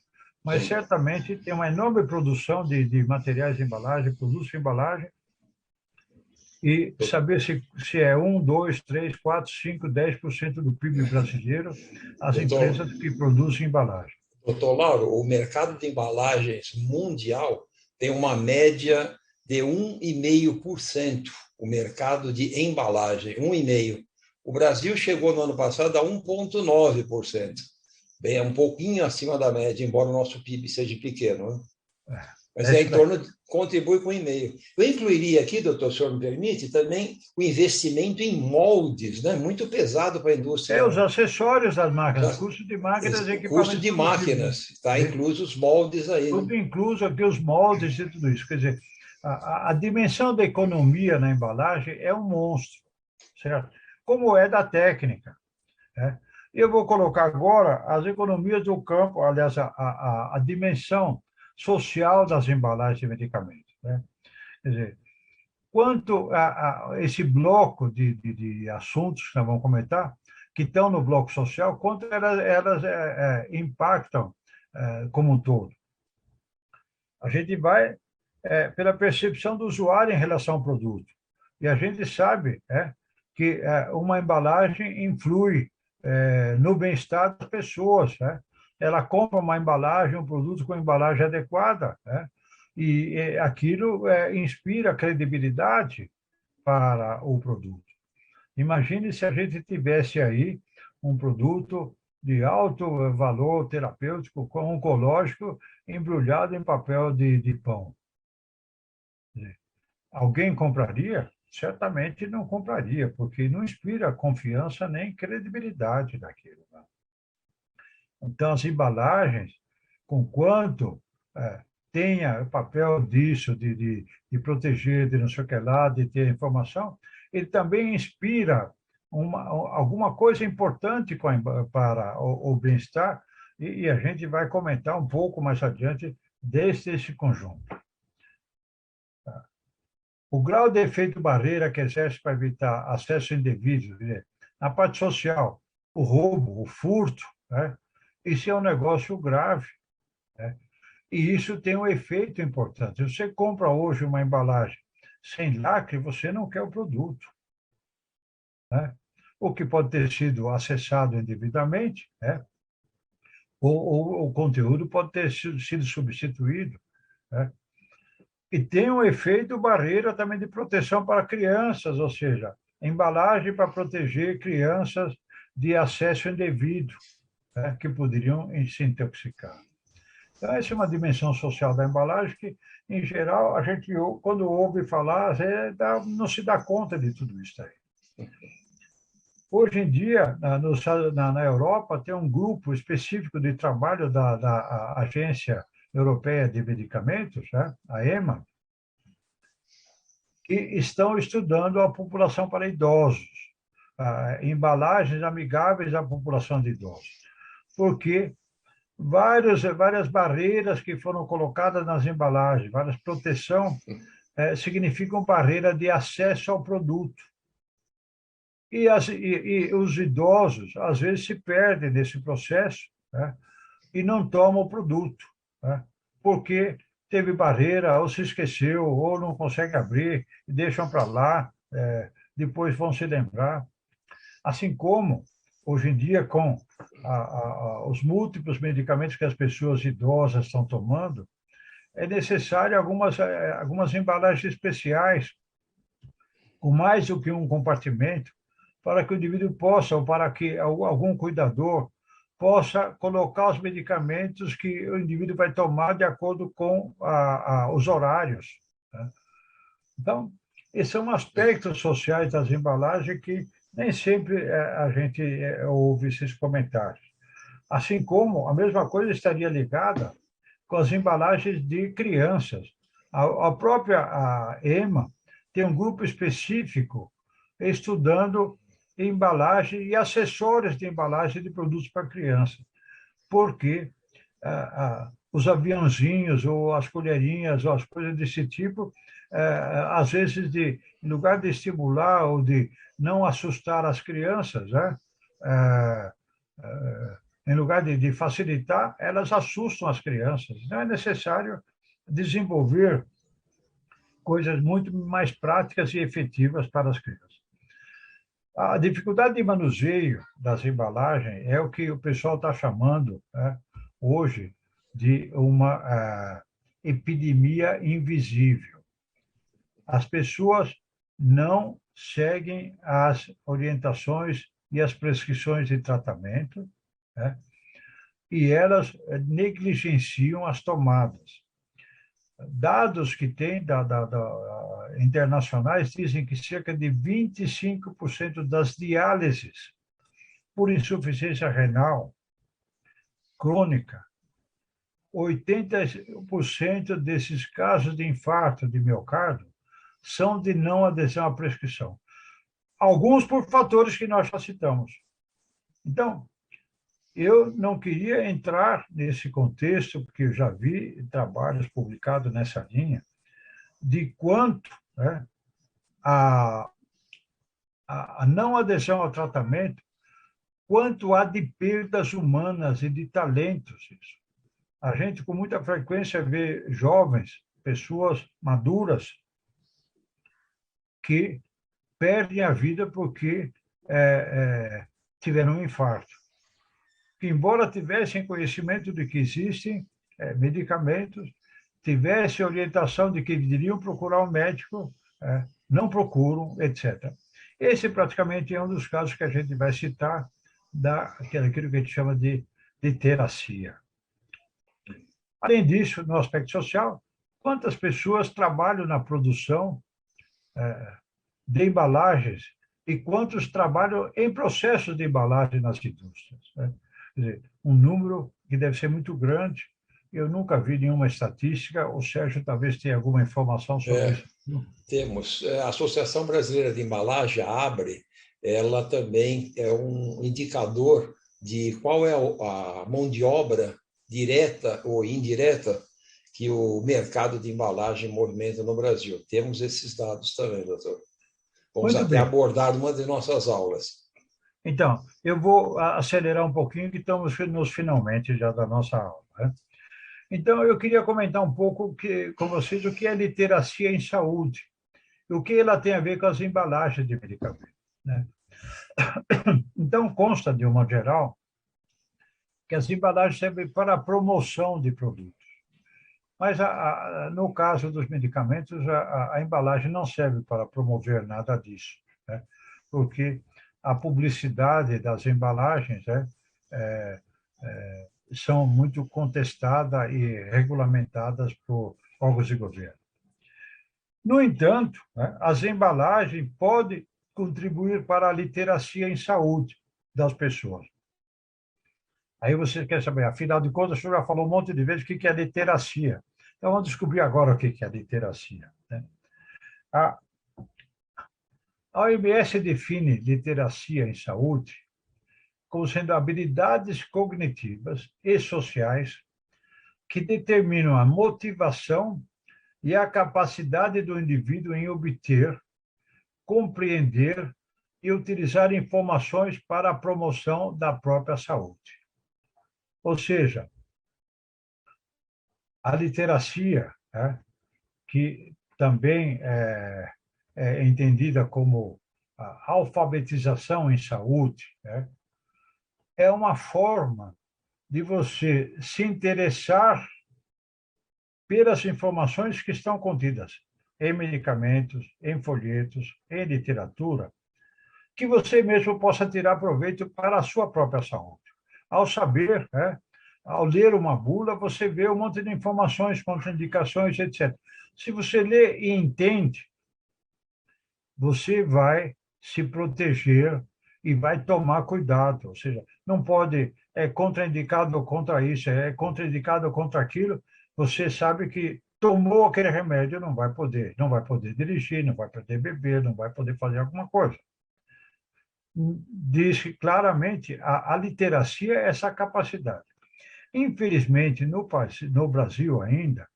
mas certamente tem uma enorme produção de materiais de embalagem, produtos de embalagem, e saber se é 1, 2, 3, 4, 5, 10% do PIB brasileiro as empresas que produzem embalagem. Doutor Lauro, o mercado de embalagens mundial tem uma média de 1,5%, o mercado de embalagem, 1,5%. O Brasil chegou no ano passado a 1,9%. Bem, é um pouquinho acima da média, embora o nosso PIB seja pequeno. Mas em torno, contribui com 1,5%. Eu incluiria aqui, doutor, se o senhor me permite, também o investimento em moldes, muito pesado para a indústria. Os acessórios das máquinas, custo de máquinas e equipamentos. Custo de máquinas, está incluso os moldes aí. Tudo incluso aqui, os moldes e tudo isso. Quer dizer, a dimensão da economia na embalagem é um monstro, certo? como é da técnica, né? Eu vou colocar agora as economias do campo, aliás, a dimensão social das embalagens de medicamentos, né? Quer dizer, quanto a esse bloco de assuntos que nós vamos comentar, que estão no bloco social, quanto elas impactam como um todo. A gente vai pela percepção do usuário em relação ao produto. E a gente sabe que uma embalagem influi no bem-estar das pessoas. Ela compra uma embalagem, um produto com embalagem adequada, e aquilo inspira credibilidade para o produto. Imagine se a gente tivesse aí um produto de alto valor terapêutico, oncológico, embrulhado em papel de pão. Alguém compraria? Certamente não compraria, porque não inspira confiança nem credibilidade naquilo. Né? Então, as embalagens, com quanto tenha o papel disso, de proteger, de não sei o que lá, de ter informação, ele também inspira alguma coisa importante para o bem-estar, e a gente vai comentar um pouco mais adiante desse conjunto. O grau de efeito barreira que exerce para evitar acesso indevido, na parte social, o roubo, o furto, isso é um negócio grave. E isso tem um efeito importante. Você compra hoje uma embalagem sem lacre, você não quer o produto. O que pode ter sido acessado indevidamente, ou o conteúdo pode ter sido substituído. E tem um efeito barreira também de proteção para crianças, ou seja, embalagem para proteger crianças de acesso indevido, que poderiam se intoxicar. Então, essa é uma dimensão social da embalagem que, em geral, a gente, quando ouve falar, não se dá conta de tudo isso aí. Hoje em dia, na Europa, tem um grupo específico de trabalho da Agência Europeia de Medicamentos, a EMA, que estão estudando a população para idosos, embalagens amigáveis à população de idosos. Porque várias barreiras que foram colocadas nas embalagens, várias proteção, significam barreira de acesso ao produto. E os idosos, às vezes, se perdem nesse processo e não tomam o produto, porque teve barreira, ou se esqueceu, ou não consegue abrir, e deixam para lá, depois vão se lembrar. Assim como, hoje em dia, com os múltiplos medicamentos que as pessoas idosas estão tomando, é necessário algumas embalagens especiais, com mais do que um compartimento, para que o indivíduo possa, ou para que algum cuidador possa colocar os medicamentos que o indivíduo vai tomar de acordo com os horários. Então, esses são aspectos sociais das embalagens que nem sempre a gente ouve esses comentários. Assim como a mesma coisa estaria ligada com as embalagens de crianças. A própria EMA tem um grupo específico estudando embalagem e acessórios de embalagem de produtos para criança, porque os aviãozinhos ou as colherinhas ou as coisas desse tipo, às vezes, em lugar de estimular ou de não assustar as crianças, em lugar de facilitar, elas assustam as crianças. Então, é necessário desenvolver coisas muito mais práticas e efetivas para as crianças. A dificuldade de manuseio das embalagens é o que o pessoal está chamando hoje de uma epidemia invisível. As pessoas não seguem as orientações e as prescrições de tratamento, e elas negligenciam as tomadas. Dados que tem internacionais dizem que cerca de 25% das diálises por insuficiência renal crônica, 80% desses casos de infarto de miocárdio são de não adesão à prescrição. alguns por fatores que nós já citamos. Então, eu não queria entrar nesse contexto, porque eu já vi trabalhos publicados nessa linha, de quanto, né, a, a não adesão ao tratamento, quanto há de perdas humanas e de talentos. Isso. A gente, com muita frequência, vê jovens, pessoas maduras, que perdem a vida porque tiveram um infarto. Que, embora tivessem conhecimento de que existem medicamentos, tivessem orientação de que deveriam procurar um médico, não procuram, etc. Esse praticamente é um dos casos que a gente vai citar daquilo que a gente chama de literacia. Além disso, no aspecto social, quantas pessoas trabalham na produção de embalagens e quantos trabalham em processos de embalagem nas indústrias, né? Quer dizer, um número que deve ser muito grande. Eu nunca vi nenhuma estatística. O Sérgio talvez tenha alguma informação sobre isso. Temos. A Associação Brasileira de Embalagem, a ABRE, ela também é um indicador de qual é a mão de obra direta ou indireta que o mercado de embalagem movimenta no Brasil. Temos esses dados também, doutor. Vamos Muito até bem. abordar numa de nossas aulas. Então, eu vou acelerar um pouquinho, que estamos nos finalmente já da nossa aula, né? Então, eu queria comentar um pouco com vocês o que é literacia em saúde, e o que ela tem a ver com as embalagens de medicamentos, né? Então, consta, de um modo geral, que as embalagens servem para a promoção de produtos. Mas, no caso dos medicamentos, a embalagem não serve para promover nada disso, né? Porque a publicidade das embalagens são muito contestadas e regulamentadas por órgãos de governo. No entanto, né, as embalagens podem contribuir para a literacia em saúde das pessoas. Aí você quer saber, afinal de contas, o senhor já falou um monte de vezes o que é literacia. Então, vamos descobrir agora o que é literacia, né? A OMS define literacia em saúde como sendo habilidades cognitivas e sociais que determinam a motivação e a capacidade do indivíduo em obter, compreender e utilizar informações para a promoção da própria saúde. Ou seja, a literacia, né, que também é entendida como a alfabetização em saúde, né, é uma forma de você se interessar pelas informações que estão contidas em medicamentos, em folhetos, em literatura, que você mesmo possa tirar proveito para a sua própria saúde. Ao saber, né, ao ler uma bula, você vê um monte de informações, contraindicações, etc. Se você lê e entende, você vai se proteger e vai tomar cuidado. Ou seja, não pode, é contraindicado contra isso, é contraindicado contra aquilo. Você sabe que tomou aquele remédio, não vai poder dirigir, não vai poder beber, não vai poder fazer alguma coisa. Diz claramente a literacia é essa capacidade. Infelizmente, no Brasil ainda,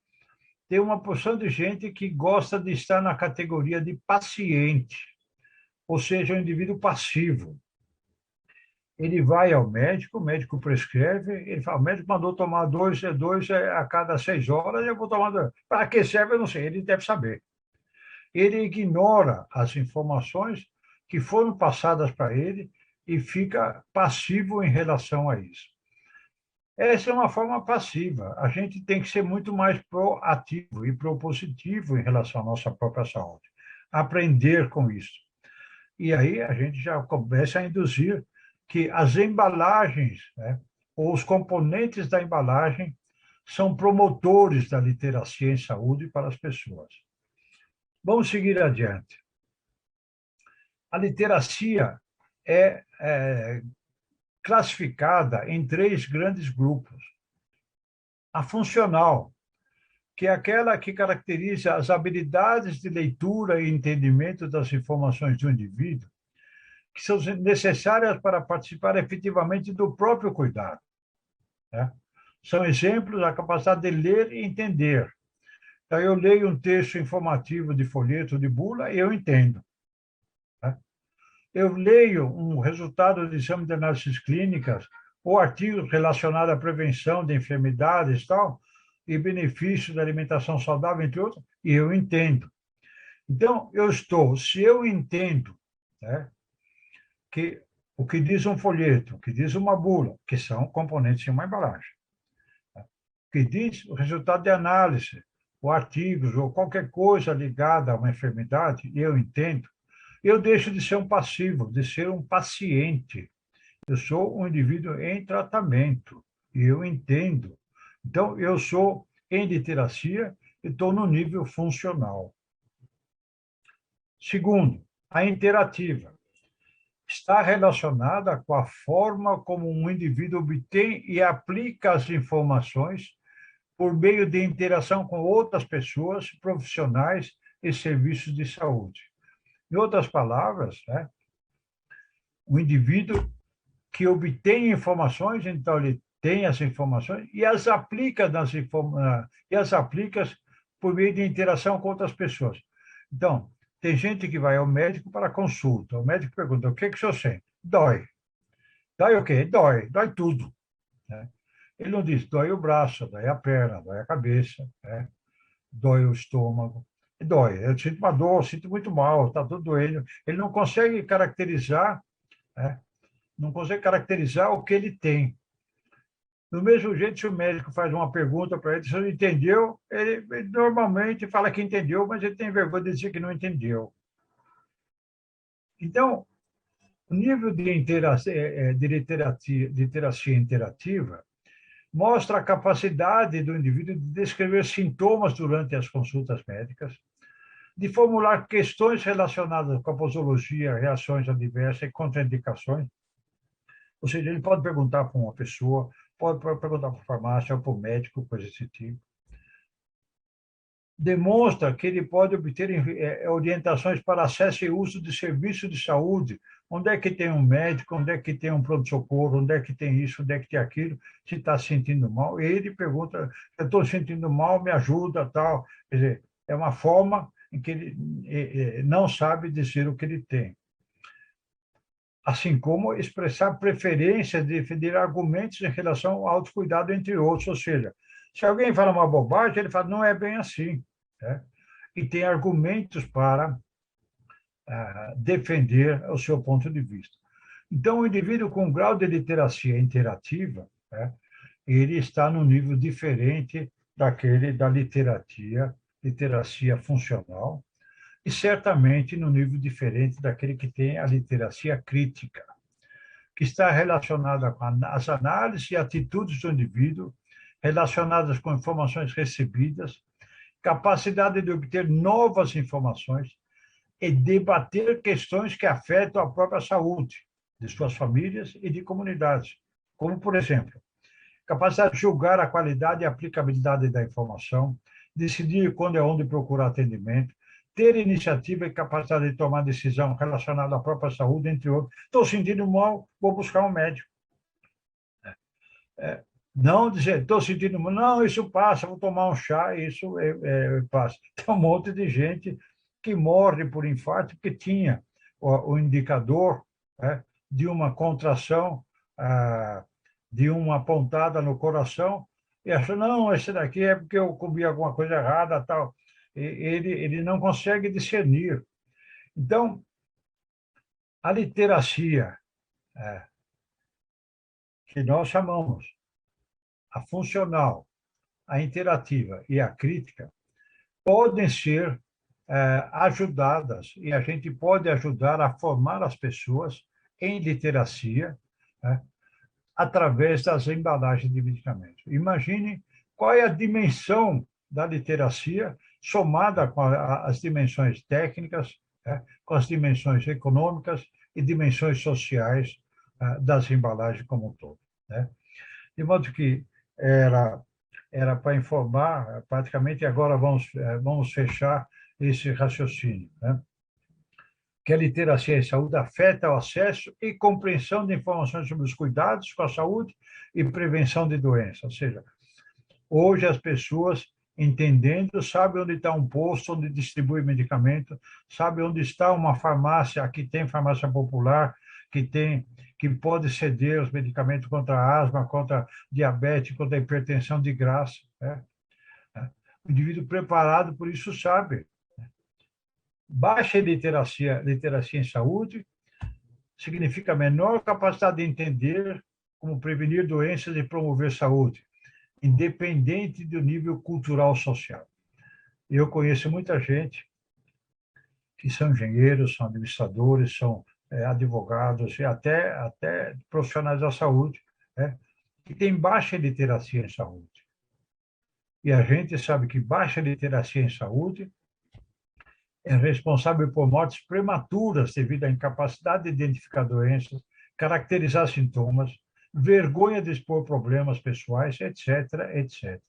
tem uma porção de gente que gosta de estar na categoria de paciente, ou seja, um indivíduo passivo. Ele vai ao médico, o médico prescreve, ele fala, o médico mandou tomar dois a cada 6 horas, eu vou tomar 2. Para que serve, eu não sei, ele deve saber. Ele ignora as informações que foram passadas para ele e fica passivo em relação a isso. Essa é uma forma passiva. A gente tem que ser muito mais proativo e propositivo em relação à nossa própria saúde. Aprender com isso. E aí a gente já começa a induzir que as embalagens, né, ou os componentes da embalagem são promotores da literacia em saúde para as pessoas. Vamos seguir adiante. A literacia é classificada em 3 grandes grupos. A funcional, que é aquela que caracteriza as habilidades de leitura e entendimento das informações do indivíduo, que são necessárias para participar efetivamente do próprio cuidado, né? São exemplos da capacidade de ler e entender. Então, eu leio um texto informativo de folheto, de bula, e eu entendo, né? Eu leio um resultado de exame de análises clínicas ou artigos relacionados à prevenção de enfermidades e tal, e benefícios da alimentação saudável, entre outros, e eu entendo. Então, se eu entendo, né, que o que diz um folheto, o que diz uma bula, que são componentes em uma embalagem, né, o que diz o resultado de análise, ou artigos, ou qualquer coisa ligada a uma enfermidade, e eu entendo, eu deixo de ser um passivo, de ser um paciente. Eu sou um indivíduo em tratamento, e eu entendo. Então, eu sou em literacia e estou no nível funcional. Segundo, a interativa está relacionada com a forma como um indivíduo obtém e aplica as informações por meio de interação com outras pessoas, profissionais e serviços de saúde. Em outras palavras, né, o indivíduo que obtém informações, então ele tem as informações e as aplica por meio de interação com outras pessoas. Então, tem gente que vai ao médico para consulta. O médico pergunta: o que o senhor sente? Dói. Dói o quê? Dói tudo, né? Ele não diz: dói o braço, dói a perna, dói a cabeça, né? Dói o estômago. Dói. Eu sinto uma dor, sinto muito mal, está tudo doendo. Ele não consegue caracterizar, né? Não consegue caracterizar o que ele tem. Do mesmo jeito, se o médico faz uma pergunta para ele, se ele entendeu, ele normalmente fala que entendeu, mas ele tem vergonha de dizer que não entendeu. Então, o nível de literacia interativa mostra a capacidade do indivíduo de descrever sintomas durante as consultas médicas, de formular questões relacionadas com a posologia, reações adversas e contraindicações. Ou seja, ele pode perguntar para uma pessoa, pode perguntar para a farmácia ou para o médico, coisa desse tipo. Demonstra que ele pode obter orientações para acesso e uso de serviços de saúde. Onde é que tem um médico, onde é que tem um pronto-socorro, onde é que tem isso, onde é que tem aquilo, se está se sentindo mal. Ele pergunta: eu estou sentindo mal, me ajuda, tal. Quer dizer, é uma forma em que ele não sabe dizer o que ele tem. Assim como expressar preferência, defender argumentos em relação ao autocuidado, entre outros. Ou seja, se alguém fala uma bobagem, ele fala: não é bem assim, né? E tem argumentos para defender o seu ponto de vista. Então, o indivíduo com grau de literacia interativa, né, ele está num nível diferente daquele da literacia funcional, e certamente no nível diferente daquele que tem a literacia crítica, que está relacionada com as análises e atitudes do indivíduo, relacionadas com informações recebidas, capacidade de obter novas informações e debater questões que afetam a própria saúde de suas famílias e de comunidades, como, por exemplo, capacidade de julgar a qualidade e aplicabilidade da informação, decidir quando e onde procurar atendimento, ter iniciativa e capacidade de tomar decisão relacionada à própria saúde, entre outros. Estou sentindo mal, vou buscar um médico. Não dizer: estou sentindo mal, não, isso passa, vou tomar um chá, isso passa. Tem um monte de gente que morre por infarto porque tinha o indicador, né, de uma contração, de uma pontada no coração, e achou: não, esse daqui é porque eu comi alguma coisa errada, tal. Ele não consegue discernir. Então, a literacia, que nós chamamos a funcional, a interativa e a crítica, podem ser ajudadas, e a gente pode ajudar a formar as pessoas em literacia, né, através das embalagens de medicamentos. Imagine qual é a dimensão da literacia somada com as dimensões técnicas, né, com as dimensões econômicas e dimensões sociais das embalagens como um todo, né? De modo que era para informar, praticamente. Agora vamos fechar esse raciocínio, né? que a literacia em saúde afeta o acesso e compreensão de informações sobre os cuidados com a saúde e prevenção de doenças. Ou seja, hoje as pessoas, entendendo, sabem onde está um posto, onde distribui medicamento, sabem onde está uma farmácia, aqui tem farmácia popular, que pode ceder os medicamentos contra a asma, contra diabetes, contra a hipertensão de graça. Né? O indivíduo preparado por isso sabe. Baixa literacia em saúde significa menor capacidade de entender como prevenir doenças e promover saúde, independente do nível cultural social. Eu conheço muita gente que são engenheiros, são administradores, são advogados e até profissionais da saúde, né, que têm baixa literacia em saúde. E a gente sabe que baixa literacia em saúde é responsável por mortes prematuras devido à incapacidade de identificar doenças, caracterizar sintomas, vergonha de expor problemas pessoais, etc., etc.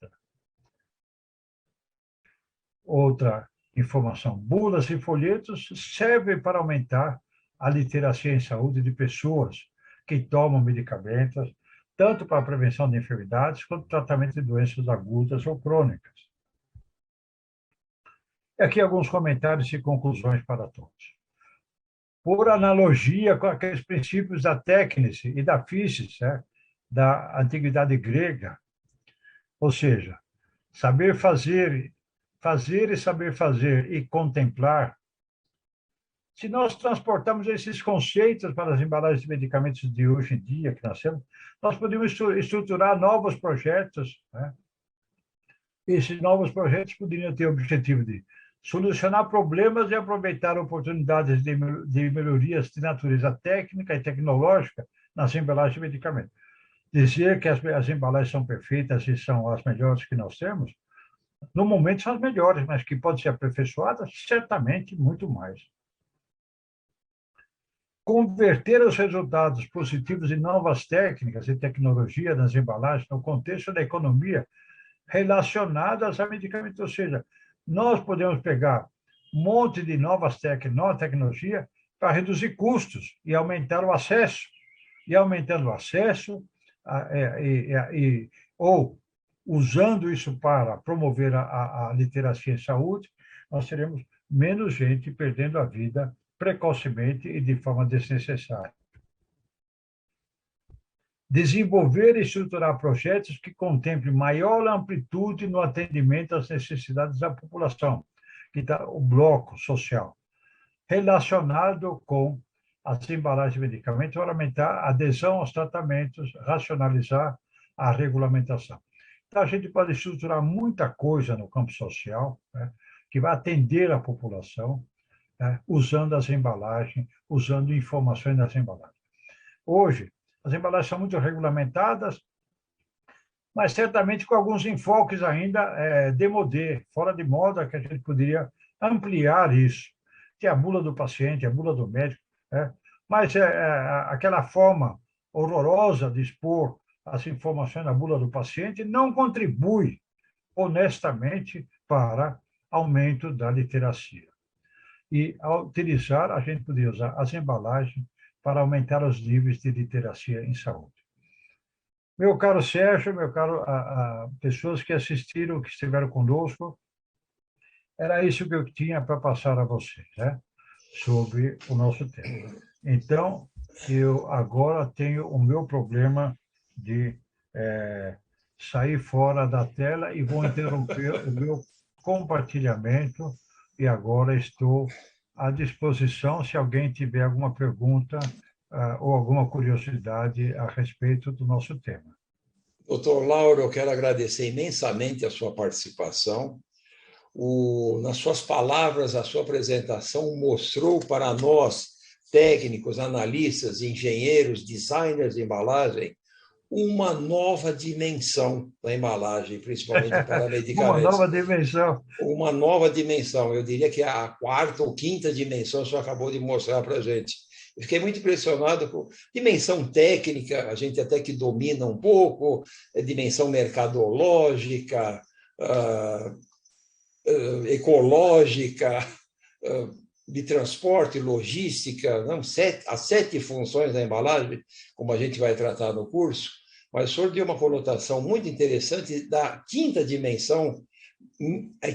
Outra informação: bulas e folhetos servem para aumentar a literacia em saúde de pessoas que tomam medicamentos, tanto para a prevenção de enfermidades quanto tratamento de doenças agudas ou crônicas. E aqui alguns comentários e conclusões para todos. Por analogia com aqueles princípios da técnice e da physis, da antiguidade grega, ou seja, saber fazer e saber fazer e contemplar. Se nós transportarmos esses conceitos para as embalagens de medicamentos de hoje em dia que nós temos, nós podemos estruturar novos projetos. Né? Esses novos projetos poderiam ter o objetivo de solucionar problemas e aproveitar oportunidades de melhorias de natureza técnica e tecnológica nas embalagens de medicamentos. Dizer que as embalagens são perfeitas e são as melhores que nós temos, no momento são as melhores, mas que podem ser aperfeiçoadas, certamente muito mais. Converter os resultados positivos em novas técnicas e tecnologia nas embalagens no contexto da economia relacionadas a medicamentos, ou seja, nós podemos pegar um monte de nova tecnologia para reduzir custos e aumentar o acesso. E aumentando o acesso, ou usando isso para promover a literacia em saúde, nós teremos menos gente perdendo a vida precocemente e de forma desnecessária. Desenvolver e estruturar projetos que contemplem maior amplitude no atendimento às necessidades da população, que está o bloco social, relacionado com as embalagens de medicamentos, para aumentar a adesão aos tratamentos, racionalizar a regulamentação. Então, a gente pode estruturar muita coisa no campo social, né, que vai atender a população, né, usando as embalagens, usando informações nas embalagens. Hoje, as embalagens são muito regulamentadas, mas certamente com alguns enfoques ainda démodé, fora de moda, que a gente poderia ampliar isso. Tem a bula do paciente, a bula do médico, mas aquela forma horrorosa de expor as informações na bula do paciente não contribui honestamente para aumento da literacia. E, ao utilizar, a gente poderia usar as embalagens para aumentar os níveis de literacia em saúde. Meu caro Sérgio, meu caro pessoas que assistiram, que estiveram conosco, era isso que eu tinha para passar a vocês, né, sobre o nosso tema. Então, eu agora tenho o meu problema de sair fora da tela e vou interromper o meu compartilhamento e agora estou à disposição se alguém tiver alguma pergunta ou alguma curiosidade a respeito do nosso tema. Doutor Lauro, eu quero agradecer imensamente a sua participação. Nas suas palavras, a sua apresentação mostrou para nós, técnicos, analistas, engenheiros, designers de embalagem, uma nova dimensão da embalagem, principalmente para medicamentos. Uma nova dimensão. Uma nova dimensão. Eu diria que a quarta ou quinta dimensão você acabou de mostrar para a gente. Eu fiquei muito impressionado com dimensão técnica, a gente até que domina um pouco, dimensão mercadológica, ecológica, de transporte, logística, não, as 7 funções da embalagem, como a gente vai tratar no curso, mas o senhor deu uma conotação muito interessante da 5ª dimensão,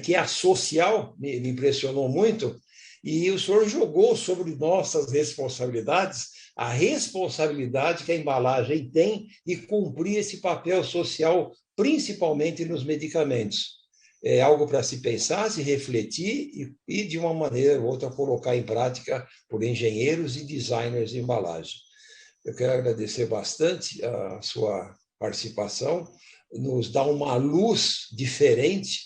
que é a social, me impressionou muito, e o senhor jogou sobre nossas responsabilidades a responsabilidade que a embalagem tem de cumprir esse papel social, principalmente nos medicamentos. É algo para se pensar, se refletir e, de uma maneira ou outra, colocar em prática por engenheiros e designers de embalagem. Eu quero agradecer bastante a sua participação, nos dá uma luz diferente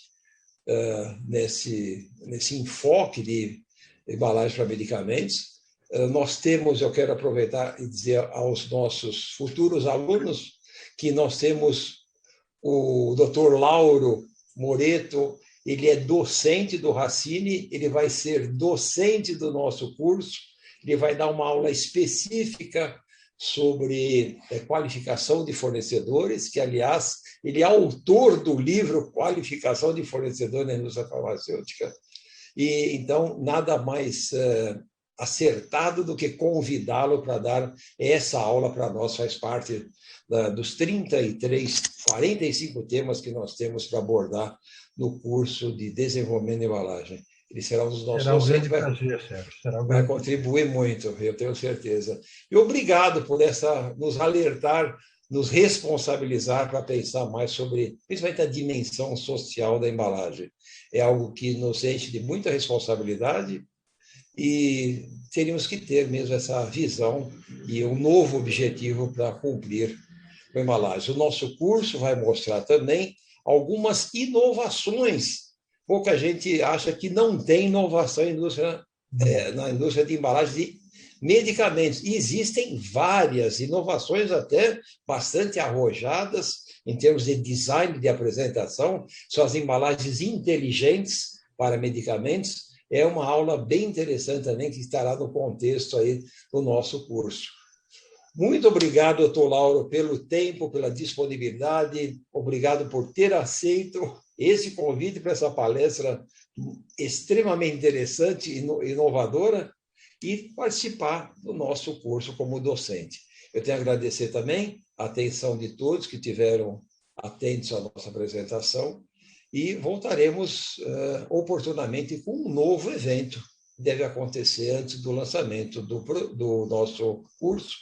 nesse enfoque de embalagem para medicamentos. Nós temos, eu quero aproveitar e dizer aos nossos futuros alunos que nós temos o Dr. Lauro Moreto, ele é docente do Racine, ele vai ser docente do nosso curso, ele vai dar uma aula específica sobre qualificação de fornecedores, que, aliás, ele é autor do livro Qualificação de Fornecedores na Indústria Farmacêutica. E, então, nada mais acertado do que convidá-lo para dar essa aula para nós, faz parte dos 45 temas que nós temos para abordar no curso de desenvolvimento de embalagem. Ele será um dos nossos docentes, vai contribuir muito, eu tenho certeza. E obrigado por nos alertar, nos responsabilizar para pensar mais sobre, principalmente, a dimensão social da embalagem. É algo que nos enche de muita responsabilidade e teríamos que ter mesmo essa visão e um novo objetivo para cumprir com a embalagem. O nosso curso vai mostrar também algumas inovações. Pouca gente acha que não tem inovação na indústria de embalagem de medicamentos. E existem várias inovações, até bastante arrojadas, em termos de design de apresentação. São as embalagens inteligentes para medicamentos. É uma aula bem interessante também, que estará no contexto aí do nosso curso. Muito obrigado, doutor Lauro, pelo tempo, pela disponibilidade. Obrigado por ter aceito esse convite para essa palestra extremamente interessante e inovadora e participar do nosso curso como docente. Eu tenho a agradecer também a atenção de todos que tiveram atentos à nossa apresentação e voltaremos oportunamente com um novo evento. Deve acontecer antes do lançamento do nosso curso,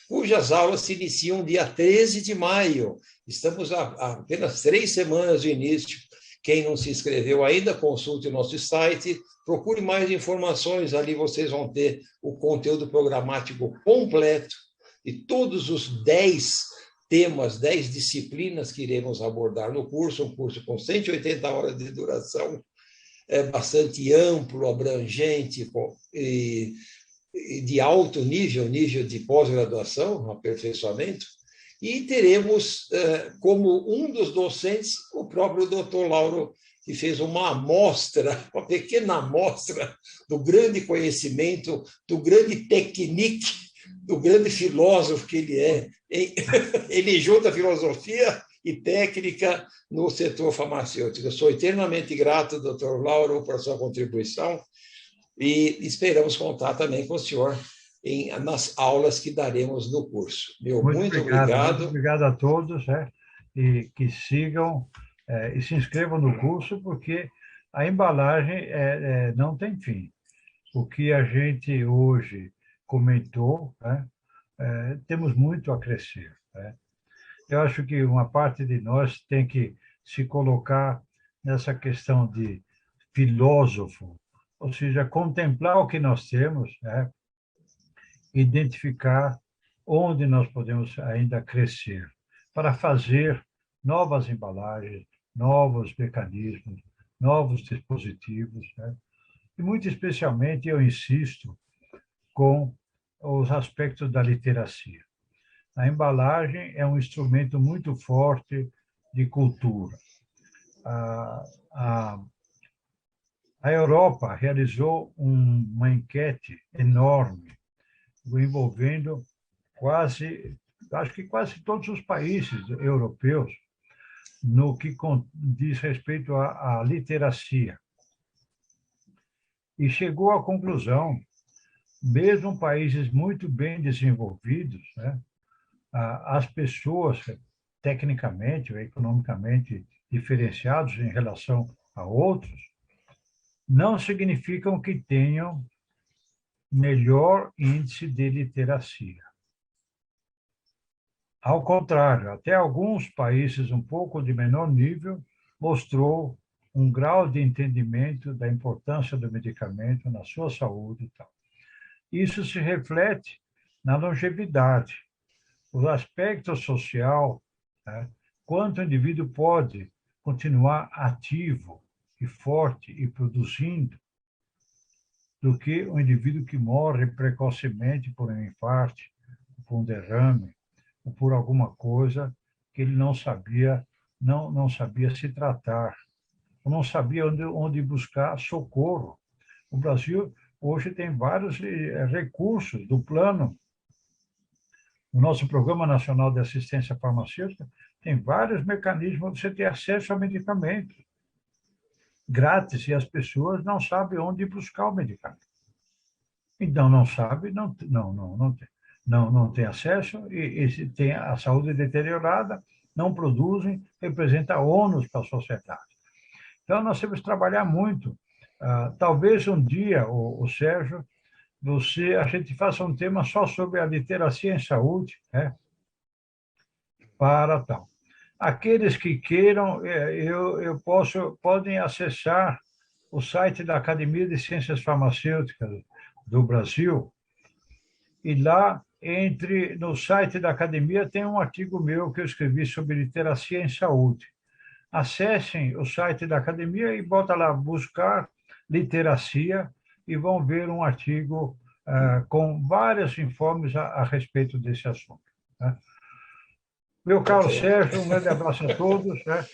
cujas aulas se iniciam dia 13 de maio. Estamos a apenas 3 semanas do início. Quem não se inscreveu ainda, consulte o nosso site, procure mais informações, ali vocês vão ter o conteúdo programático completo de todos os 10 temas, 10 disciplinas que iremos abordar no curso, um curso com 180 horas de duração, bastante amplo, abrangente e de alto nível de pós-graduação, aperfeiçoamento, e teremos como um dos docentes o próprio doutor Lauro, que fez uma pequena amostra do grande conhecimento, do grande technique, do grande filósofo que ele é. Ele junta filosofia e técnica no setor farmacêutico. Eu sou eternamente grato, doutor Lauro, por sua contribuição e esperamos contar também com o senhor nas aulas que daremos no curso. Muito obrigado. Muito obrigado a todos, e que sigam e se inscrevam no curso, porque a embalagem não tem fim. O que a gente hoje comentou, temos muito a crescer. Eu acho que uma parte de nós tem que se colocar nessa questão de filósofo, ou seja, contemplar o que nós temos, identificar onde nós podemos ainda crescer, para fazer novas embalagens, novos mecanismos, novos dispositivos, e muito especialmente eu insisto com os aspectos da literacia. A embalagem é um instrumento muito forte de cultura. A Europa realizou uma enquete enorme, envolvendo acho que quase todos os países europeus, no que diz respeito à literacia. e chegou à conclusão, mesmo países muito bem desenvolvidos, né, as pessoas tecnicamente ou economicamente diferenciados em relação a outros, não significam que tenham melhor índice de literacia. Ao contrário, até alguns países um pouco de menor nível mostrou um grau de entendimento da importância do medicamento na sua saúde e tal. Isso se reflete na longevidade, o aspecto social, né? Quanto o indivíduo pode continuar ativo e forte e produzindo, do que o indivíduo que morre precocemente por um infarto, por um derrame, ou por alguma coisa que ele não sabia, não sabia se tratar, ou não sabia onde buscar socorro. O Brasil hoje tem vários recursos do plano. O nosso Programa Nacional de Assistência Farmacêutica tem vários mecanismos para você ter acesso a medicamentos grátis, e as pessoas não sabem onde buscar o medicamento. Então, não sabe, não tem. Não tem acesso e tem a saúde deteriorada, não produzem, representa ônus para a sociedade. Então, nós temos que trabalhar muito. Talvez um dia, o Sérgio, a gente faça um tema só sobre a literacia em saúde, né? Para tal. Aqueles que queiram, podem acessar o site da Academia de Ciências Farmacêuticas do Brasil, e lá, no site da academia, tem um artigo meu que eu escrevi sobre literacia em saúde. Acessem o site da academia e bota lá, buscar literacia, e vão ver um artigo com vários informes a respeito desse assunto. Né? Meu caro Sérgio, um grande abraço a todos, né?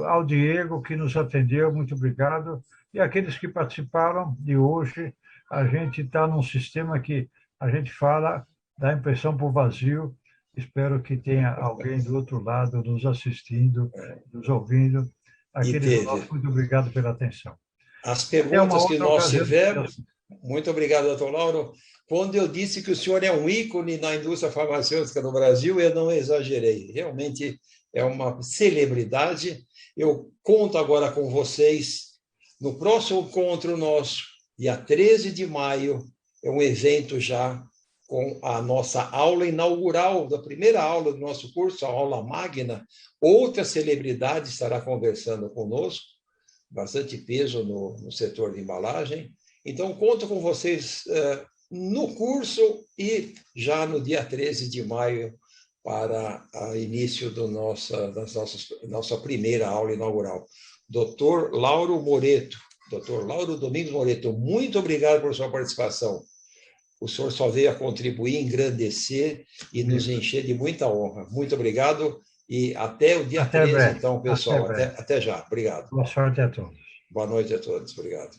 Ao Diego, que nos atendeu, muito obrigado. E aqueles que participaram de hoje, a gente está num sistema que a gente fala, dá impressão por vazio. Espero que tenha alguém do outro lado nos assistindo, nos ouvindo. Aqueles nossos, muito obrigado pela atenção. As perguntas que nós tivemos, muito obrigado, doutor Lauro. Quando eu disse que o senhor é um ícone na indústria farmacêutica no Brasil, eu não exagerei. Realmente é uma celebridade. Eu conto agora com vocês no próximo encontro nosso, dia 13 de maio, é um evento já com a nossa aula inaugural, da primeira aula do nosso curso, a aula magna. Outra celebridade estará conversando conosco, bastante peso no setor de embalagem. Então, conto com vocês no curso e já no dia 13 de maio para o início da nossa primeira aula inaugural. Dr. Lauro Moreto, Dr. Lauro Domingos Moreto, muito obrigado por sua participação. O senhor só veio a contribuir, engrandecer e nos encher de muita honra. Muito obrigado e até o dia 13, breve. Então, pessoal. Até já. Obrigado. Boa sorte a todos. Boa noite a todos. Obrigado.